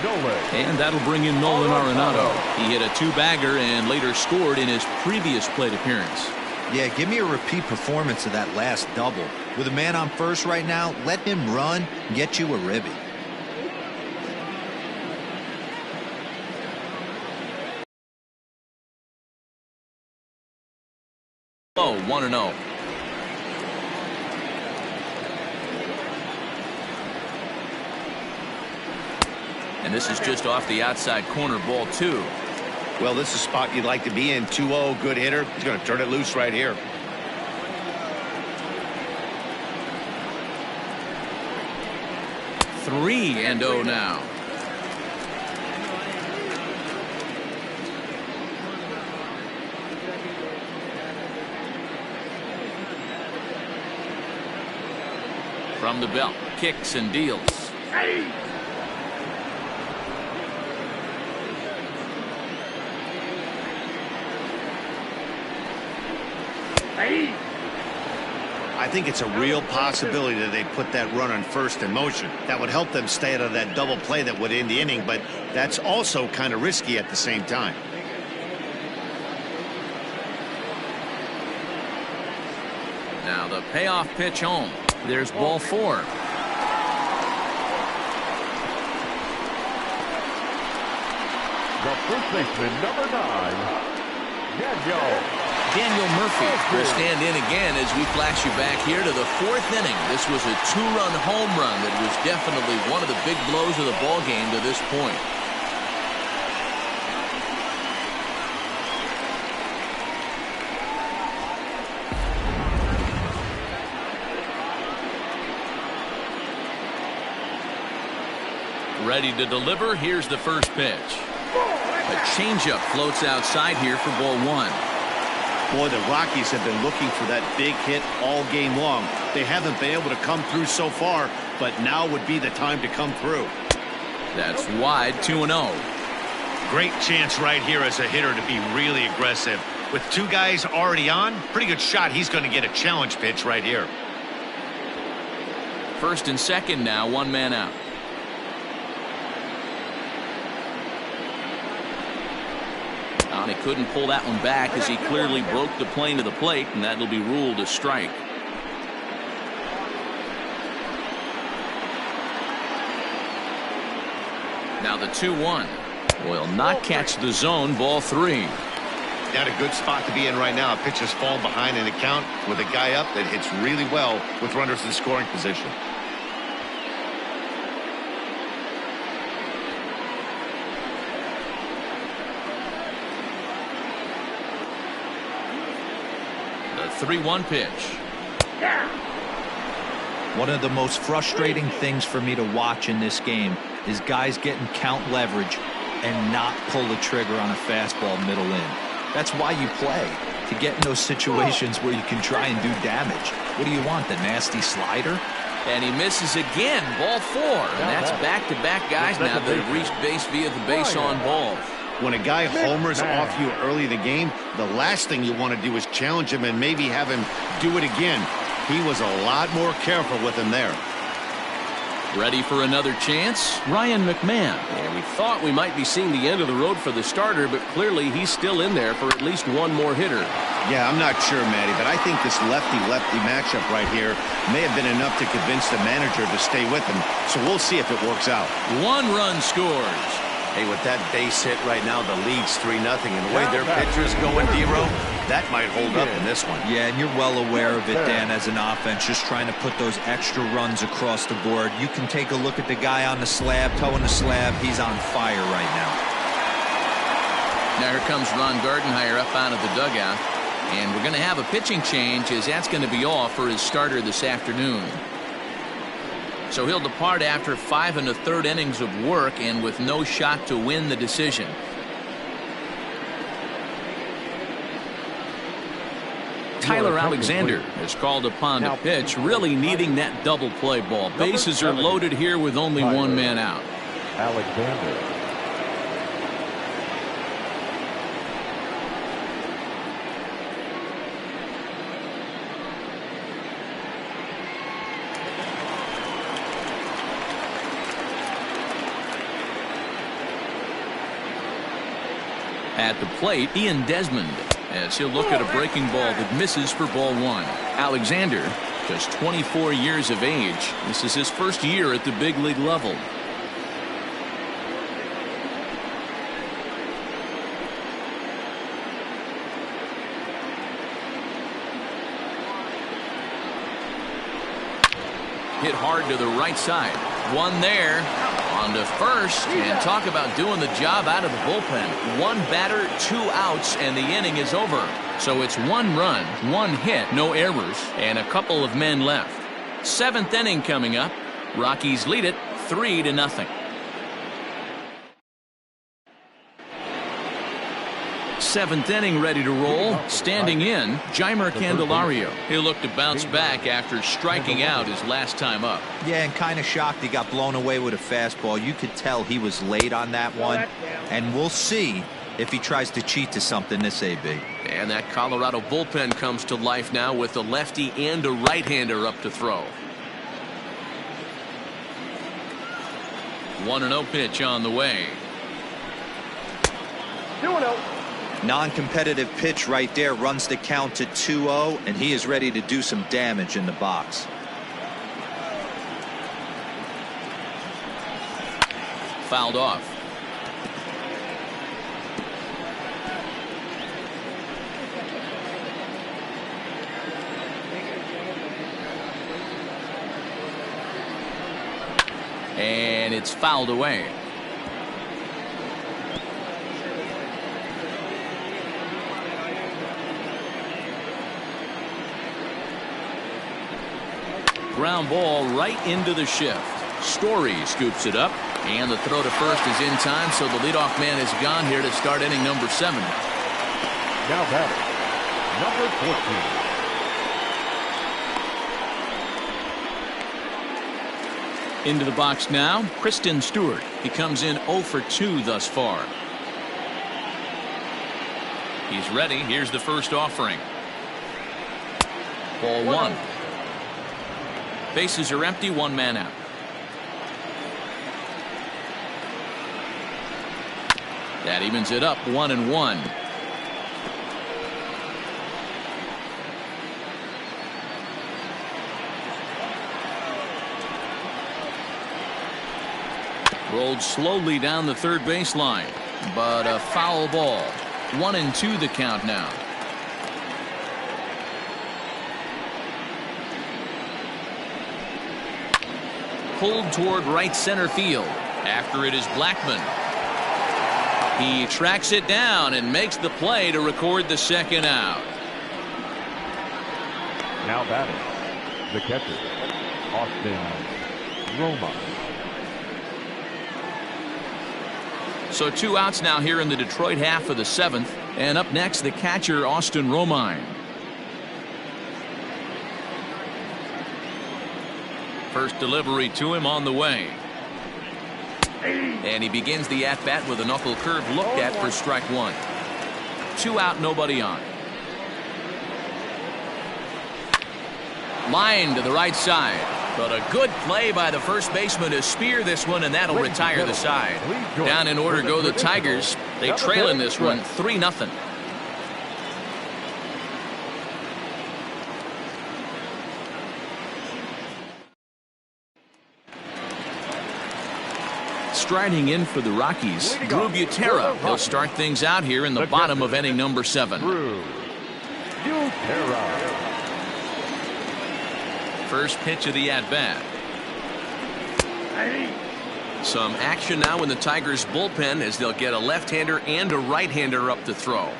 Nolan. And that'll bring in Nolan Arenado. He hit a 2-bagger and later scored in his previous plate appearance. Yeah, give me a repeat performance of that last double. With a man on first right now, let him run and get you a ribby. Oh, 1-0. And this is just off the outside corner, ball 2. Well, this is a spot you'd like to be in. 2-0, good hitter. He's going to turn it loose right here. Three and 0 now. From the belt, kicks and deals. I think it's a real possibility that they put that run on first in motion. That would help them stay out of that double play that would end the inning, but that's also kind of risky at the same time. Now the payoff pitch home. There's ball 4. The first baseman, number 9, Daniel Murphy will stand in again as we flash you back here to the 4th inning. This was a 2-run home run that was definitely one of the big blows of the ball game to this point. Ready to deliver. Here's the first pitch. A changeup floats outside here for ball 1. Boy, the Rockies have been looking for that big hit all game long. They haven't been able to come through so far, but now would be the time to come through. That's wide, 2-0. Great chance right here as a hitter to be really aggressive. With 2 guys already on, pretty good shot he's going to get a challenge pitch right here. First and second now, 1 man out. And he couldn't pull that one back as he clearly broke the plane to the plate, and that'll be ruled a strike. Now the 2-1 will not catch the zone, ball 3. Not a good spot to be in right now. Pitcher's falling behind in the count with a guy up that hits really well with runners in scoring position. The 3-1 pitch. One of the most frustrating things for me to watch in this game is guys getting count leverage and not pull the trigger on a fastball middle in. That's why you play, to get in those situations where you can try and do damage. What do you want, the nasty slider? And he misses again, ball 4. And that's back-to-back guys now that have reached base via the base on ball. When a guy homers off you early in the game, the last thing you want to do is challenge him and maybe have him do it again. He was a lot more careful with him there. Ready for another chance? Ryan McMahon. And we thought we might be seeing the end of the road for the starter, but clearly he's still in there for at least one more hitter. Yeah, I'm not sure, Matty, but I think this lefty-lefty matchup right here may have been enough to convince the manager to stay with him. So we'll see if it works out. 1 run scores. Hey, with that base hit right now, the lead's 3-0. And the way their pitcher's going, D-Row, that might hold up in this one. Yeah, and you're well aware of it, Dan, as an offense, just trying to put those extra runs across the board. You can take a look at the guy on the slab, towing the slab. He's on fire right now. Now here comes Ron Gardenhire up out of the dugout. And we're going to have a pitching change, as that's going to be all for his starter this afternoon. So he'll depart after 5 1/3 innings of work and with no shot to win the decision. Tyler Alexander is called upon to pitch, really needing that double play ball. Bases are loaded here with only 1 man out. Alexander. At the plate, Ian Desmond, as he'll look at a breaking ball that misses for ball 1. Alexander, just 24 years of age. This is his first year at the big league level. Hit hard to the right side. 1 there. On to first, and talk about doing the job out of the bullpen. 1 batter, 2 outs, and the inning is over. So it's 1 run, 1 hit, no errors, and a couple of men left. 7th inning coming up. Rockies lead it 3-0. 7th inning ready to roll. Standing in, Jeimer Candelario. He'll look to bounce back after striking out his last time up. Yeah, and kind of shocked he got blown away with a fastball. You could tell he was late on that one. And we'll see if he tries to cheat to something this AB. And that Colorado bullpen comes to life now with a lefty and a right-hander up to throw. 1-0 pitch on the way. 2-0. Non-competitive pitch right there, runs the count to 2-0, and he is ready to do some damage in the box. Fouled off. And it's fouled away. Ground ball right into the shift. Story scoops it up, and the throw to first is in time, so the leadoff man is gone here to start inning number 7. Now batting, number 14. Into the box now, Kristen Stewart. He comes in 0 for 2 thus far. He's ready. Here's the first offering. Ball 1. Bases are empty, 1 man out. That evens it up, 1-1. Rolled slowly down the third baseline, but a foul ball. 1-2 the count now. Pulled toward right center field. After it is Blackman. He tracks it down and makes the play to record the second out. Now batting, The catcher, Austin Roma. So 2 outs now here in the Detroit half of the 7th. And up next, the catcher, Austin Romine. First delivery to him on the way. And he begins the at-bat with a knuckle curve looked at for strike 1. 2 out, nobody on. Line to the right side. But a good play by the first baseman to spear this one, and that'll retire the side. Down in order go the Tigers. They trail in this one 3-0. Striding in for the Rockies, Drew Butera. He'll start things out here in the bottom of inning number 7. Drew Butera. First pitch of the at-bat. Some action now in the Tigers bullpen as they'll get a left-hander and a right-hander up to throw.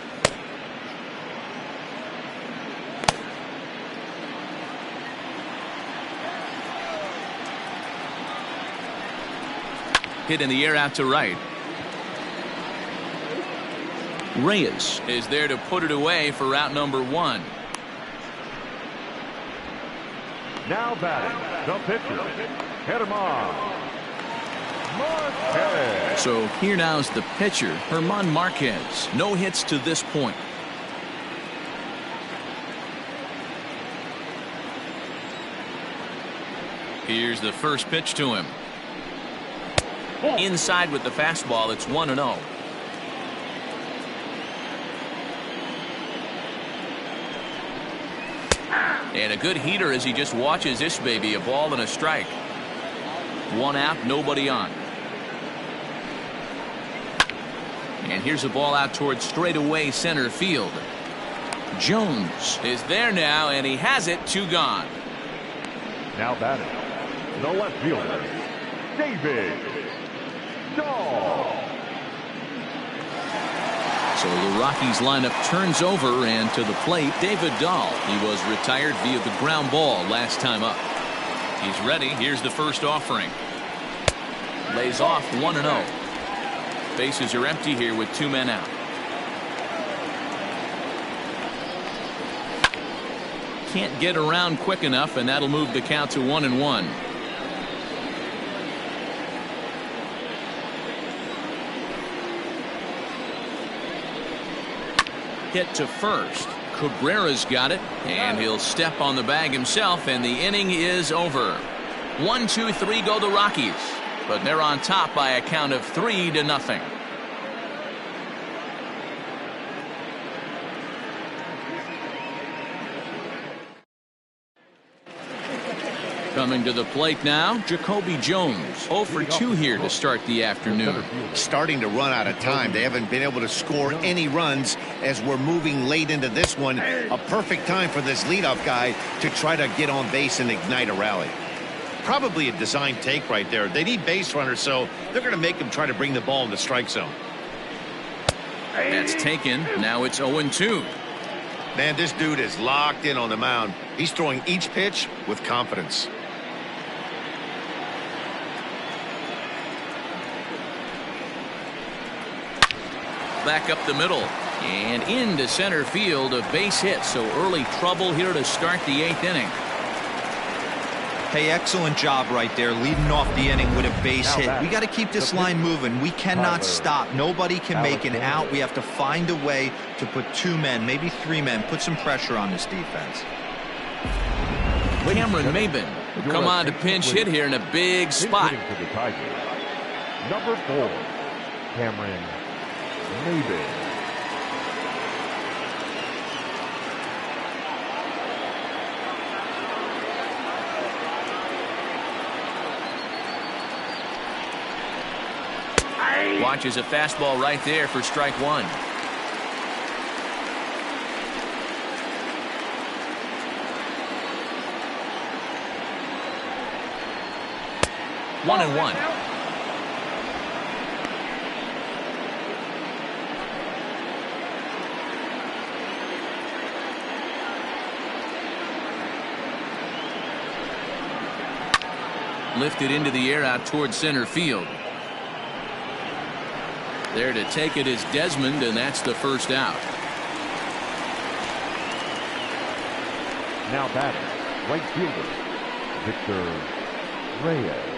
Hit in the air out to right. Reyes is there to put it away for route number 1. Now batting, the pitcher, Germán Marquez. So here now's the pitcher, Germán Marquez. No hits to this point. Here's the first pitch to him. Inside with the fastball, it's 1-0. And a good heater as he just watches this baby, a ball and a strike. 1 out, nobody on. And here's a ball out towards straightaway center field. Jones is there now, and he has it. 2 gone. Now batting, the left fielder, David Dahl. So the Rockies lineup turns over, and to the plate, David Dahl. He was retired via the ground ball last time up. He's ready. Here's the first offering. Lays off 1-0. Bases are empty here with 2 men out. Can't get around quick enough, and that'll move the count to 1-1. Hit to first. Cabrera's got it, and he'll step on the bag himself, and the inning is over. 1, 2, 3 go the Rockies, but they're on top by a count of 3-0. Coming to the plate now, Jacoby Jones. 0 for 2 here to start the afternoon. Starting to run out of time. They haven't been able to score any runs as we're moving late into this one. A perfect time for this leadoff guy to try to get on base and ignite a rally. Probably a design take right there. They need base runners, so they're going to make him try to bring the ball in the strike zone. That's taken. Now it's 0-2. Man, this dude is locked in on the mound. He's throwing each pitch with confidence. Back up the middle and into center field, a base hit. So early trouble here to start the 8th inning. Hey, excellent job right there, leading off the inning with a base hit. We got to keep this line moving. We cannot stop. Nobody can make an out. We have to find a way to put 2 men, maybe 3 men, put some pressure on this defense. Cameron Maybin will come on to pinch hit here in a big spot. Number 4, Cameron Maybin. Watches a fastball right there for strike 1. One and one. lifted into the air out towards center field. There to take it is Desmond, and that's the first out. Now batting, right fielder, Victor Reyes.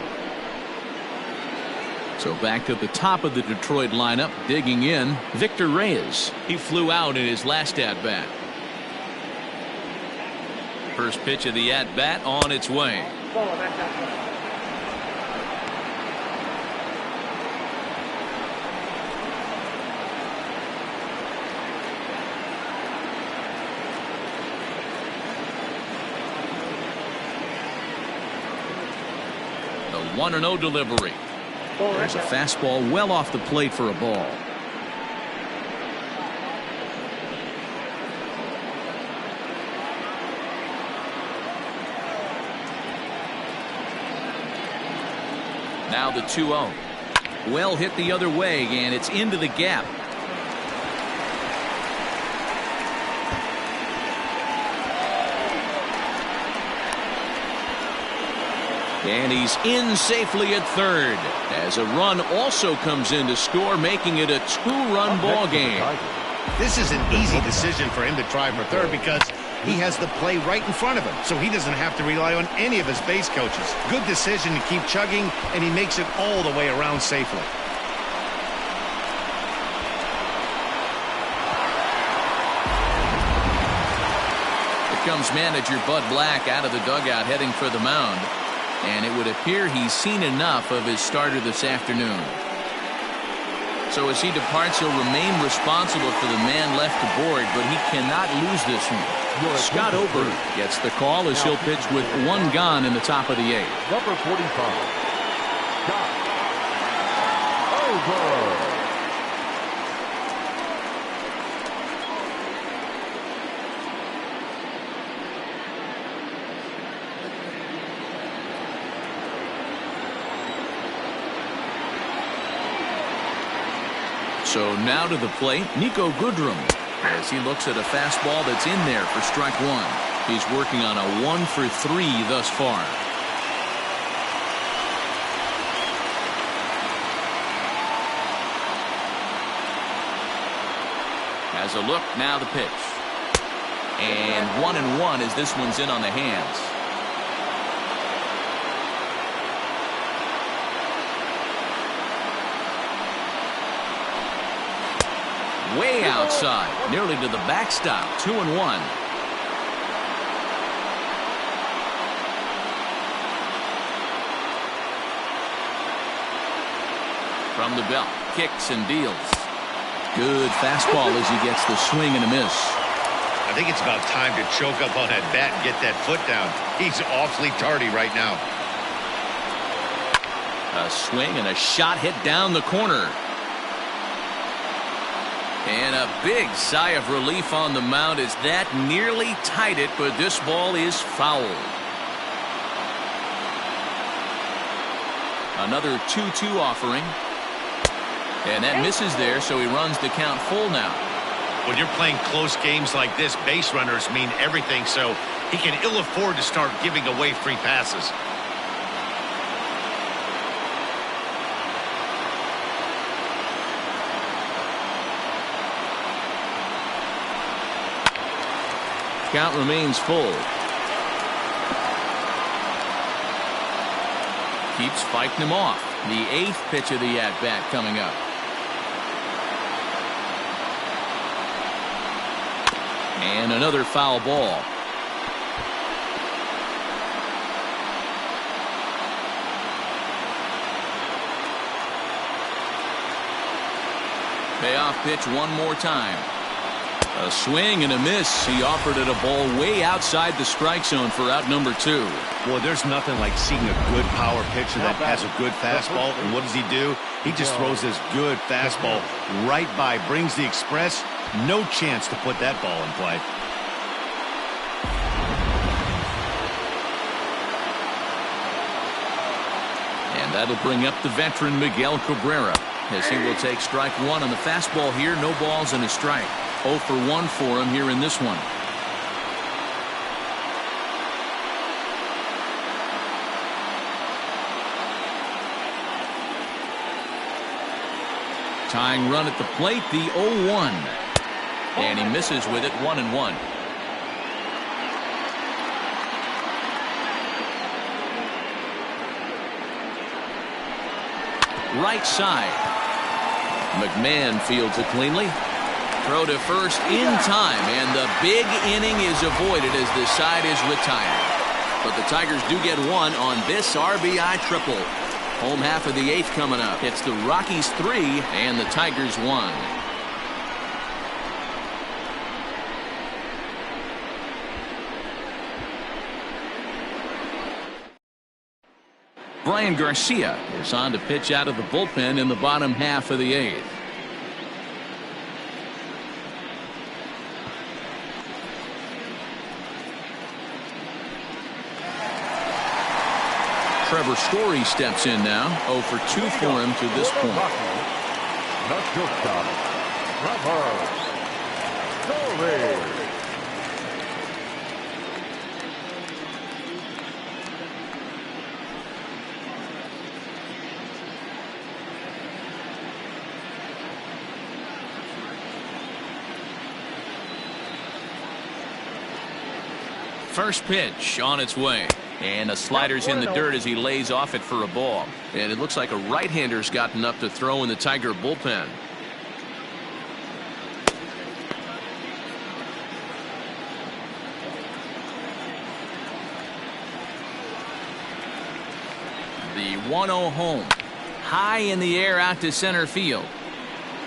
So back to the top of the Detroit lineup, digging in, Victor Reyes. He flew out in his last at-bat. First pitch of the at-bat on its way. The 1-0 delivery. There's a fastball well off the plate for a ball. Now the 2-0. Well hit the other way, and it's into the gap. And he's in safely at third, as a run also comes in to score, making it a 2-run ball game. This is an easy decision for him to try for third because he has the play right in front of him, so he doesn't have to rely on any of his base coaches. Good decision to keep chugging, and he makes it all the way around safely. Here comes manager Bud Black out of the dugout heading for the mound. And it would appear he's seen enough of his starter this afternoon. So as he departs, he'll remain responsible for the man left aboard, but he cannot lose this one. Scott Ober gets the call as he'll pitch with one gone in the top of the 8th. Number 45, Scott Ober. So now to the plate, Nico Goodrum, as he looks at a fastball that's in there for strike one. He's working on a 1-for-3 thus far. Has a look, now the pitch. And 1-1 as this one's in on the hands. Way outside, nearly to the backstop, 2-1. From the belt, kicks and deals. Good fastball as he gets the swing and a miss. I think it's about time to choke up on that bat and get that foot down. He's awfully tardy right now. A swing and a shot hit down the corner. And a big sigh of relief on the mound as that nearly tied it, but this ball is foul. Another 2-2 offering. And that misses there, so he runs the count full now. When you're playing close games like this, base runners mean everything, so he can ill afford to start giving away free passes. Count remains full. Keeps fighting him off. The 8th pitch of the at-bat coming up. And another foul ball. Payoff pitch one more time. A swing and a miss. He offered it a ball way outside the strike zone for out number 2. Well, there's nothing like seeing a good power pitcher that has a good fastball. And what does he do? He just throws this good fastball right by, brings the express. No chance to put that ball in play. And that'll bring up the veteran Miguel Cabrera, as he will take strike one on the fastball here. No balls and a strike. 0 for 1 for him here in this one. Tying run at the plate, the 0-1. And he misses with it, 1-1. Right side. McMahon fields it cleanly. Throw to first in time, and the big inning is avoided as the side is retired. But the Tigers do get one on this RBI triple. Home half of the 8th coming up. It's the Rockies 3 and the Tigers 1. Brian Garcia is on to pitch out of the bullpen in the bottom half of the 8th. Trevor Story steps in now. 0 for 2 for him to this point. The shortstop, Trevor Story. First pitch on its way. And a slider's in the dirt as he lays off it for a ball. And it looks like a right-hander's gotten up to throw in the Tiger bullpen. The 1-0 home. High in the air out to center field.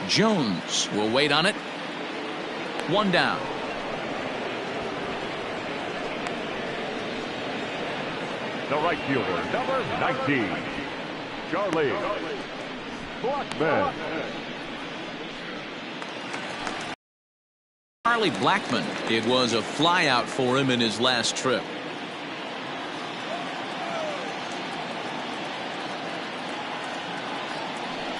Jones will wait on it. 1 down. The right fielder, number 19, Charlie Blackmon. Charlie Blackmon. It was a flyout for him in his last trip.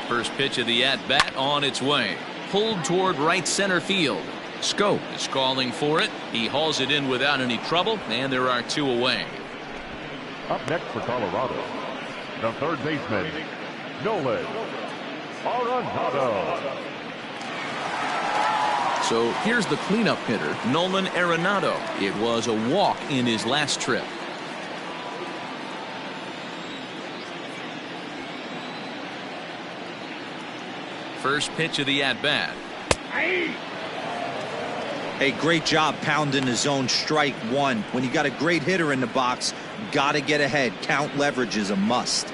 First pitch of the at-bat on its way. Pulled toward right center field. Scope is calling for it. He hauls it in without any trouble, and there are 2 away. Up next for Colorado, the third baseman, Nolan Arenado. So here's the cleanup hitter, Nolan Arenado. It was a walk in his last trip. First pitch of the at-bat. Hey, great job pounding the zone. Strike 1. When you got a great hitter in the box, gotta get ahead. Count leverage is a must.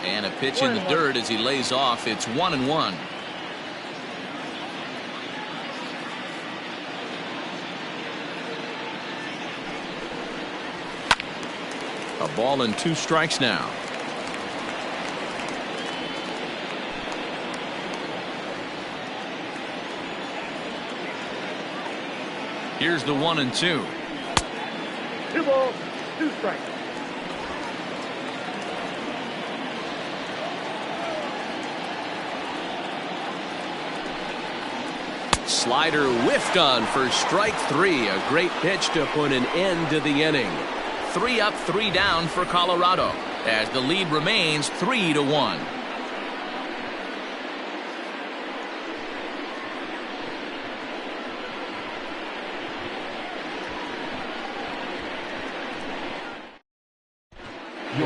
And a pitch in the dirt as he lays off. It's 1-1. A ball and 2 strikes now. Here's the 1-2. 2 balls, 2 strikes. Slider whiffed on for strike 3. A great pitch to put an end to the inning. 3 up, 3 down for Colorado as the lead remains 3-1.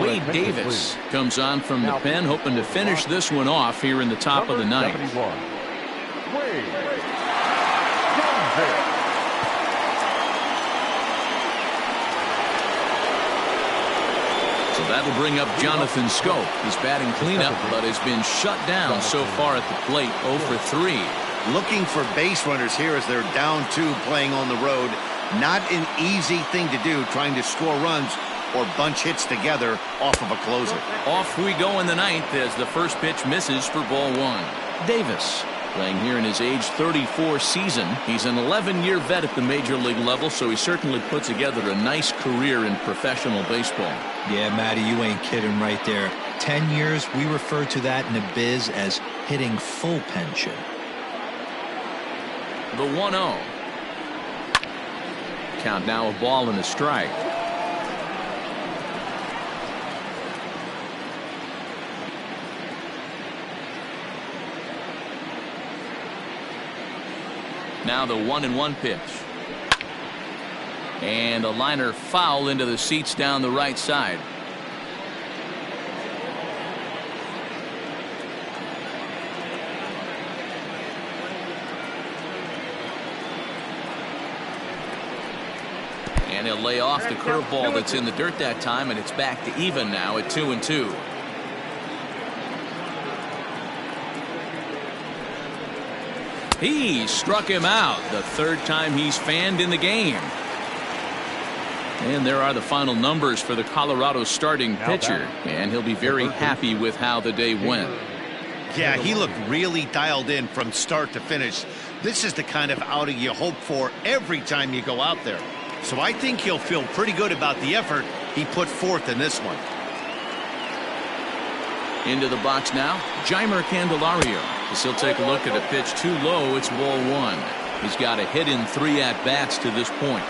Wade Davis comes on from the pen, hoping to finish this one off here in the top of the 9th. Wade. So that'll bring up Jonathan Scope. He's batting cleanup, but has been shut down so far at the plate. 0 for 3. Looking for base runners here as they're down 2 playing on the road. Not an easy thing to do, trying to score runs or bunch hits together off of a closer. Off we go in the 9th as the first pitch misses for ball 1. Davis playing here in his age 34 season. He's an 11-year vet at the major league level, so he certainly put together a nice career in professional baseball. Yeah, Matty, you ain't kidding right there. 10 years, we refer to that in the biz as hitting full pension. The 1-0. count now, a ball and a strike. Now the 1-1 pitch. And a liner foul into the seats down the right side. And he'll lay off the curveball that's in the dirt that time, and it's back to even now at 2-2. He struck him out the third time he's fanned in the game. And there are the final numbers for the Colorado starting pitcher, and he'll be very happy with how the day went. Yeah, he looked really dialed in from start to finish. This is the kind of outing you hope for every time you go out there. So I think he'll feel pretty good about the effort he put forth in this one. Into the box now, Jeimer Candelario. As he'll take a look at a pitch too low, it's ball one. He's got a hit in 3 at-bats to this point.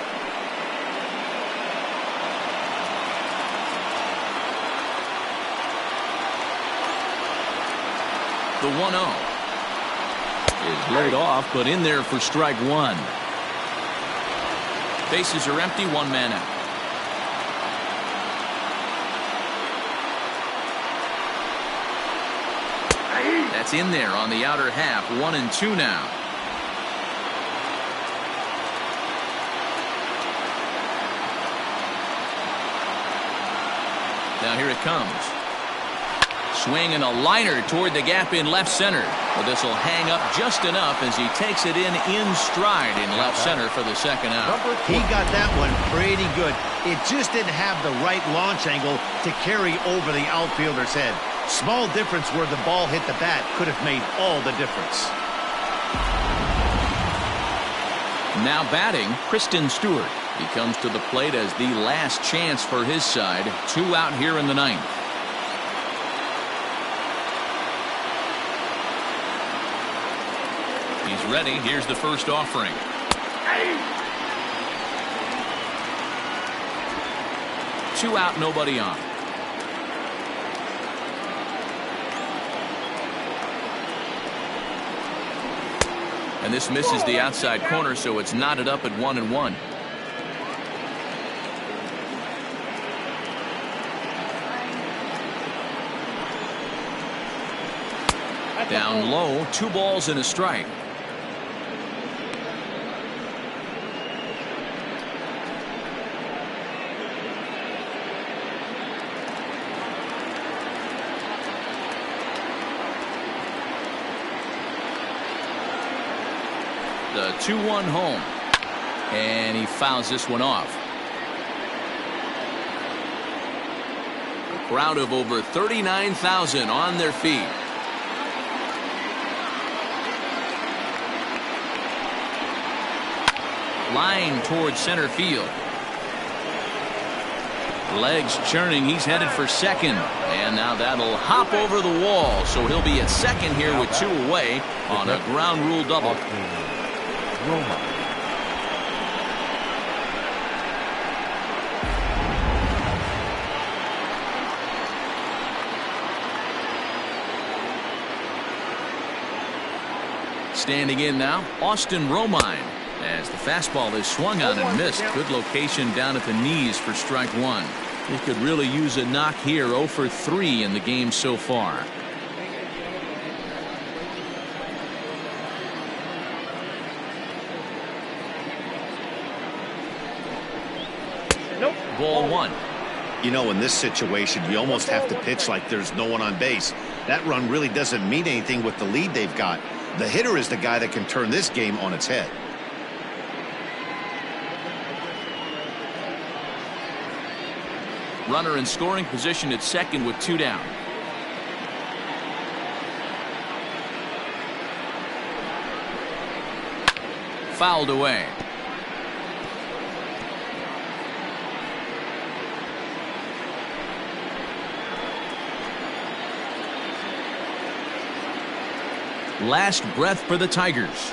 The 1-0 is laid off, but in there for strike one. Bases are empty, 1 man out. That's in there on the outer half, 1-2 now. Now here it comes. Swing and a liner toward the gap in left center. But this will hang up just enough as he takes it in stride in left center for the second out. He got that one pretty good. It just didn't have the right launch angle to carry over the outfielder's head. Small difference where the ball hit the bat could have made all the difference. Now batting, Kristen Stewart. He comes to the plate as the last chance for his side. 2 out here in the 9th. He's ready. Here's the first offering. Two out, nobody on. And this misses the outside corner, so it's knotted up at 1-1. Down low, 2 balls and a strike. The 2-1 home, and he fouls this one off. A crowd of over 39,000 on their feet. Line towards center field. Legs churning. He's headed for second, and now that'll hop over the wall, so he'll be at second here with 2 away on a ground rule double. Standing in now, Austin Romine, as the fastball is swung on and missed. Good location down at the knees for strike one. He could really use a knock here. 0 for 3 in the game so far. Ball one. You know, in this situation, you almost have to pitch like there's no one on base. That run really doesn't mean anything with the lead they've got. The hitter is the guy that can turn this game on its head. Runner in scoring position at second with 2 down. Fouled away. Last breath for the Tigers.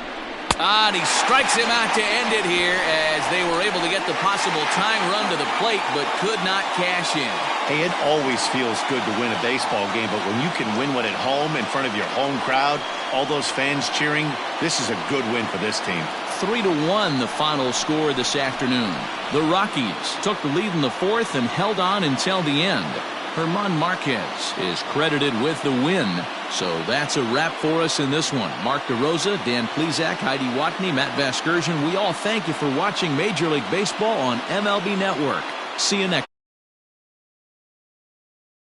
And he strikes him out to end it here as they were able to get the possible tying run to the plate but could not cash in. Hey, it always feels good to win a baseball game, but when you can win one at home in front of your home crowd, all those fans cheering, this is a good win for this team. 3-1 the final score this afternoon. The Rockies took the lead in the fourth and held on until the end. German Marquez is credited with the win. So that's a wrap for us in this one. Mark DeRosa, Dan Plesac, Heidi Watney, Matt Vasgersian, we all thank you for watching Major League Baseball on MLB Network. See you next.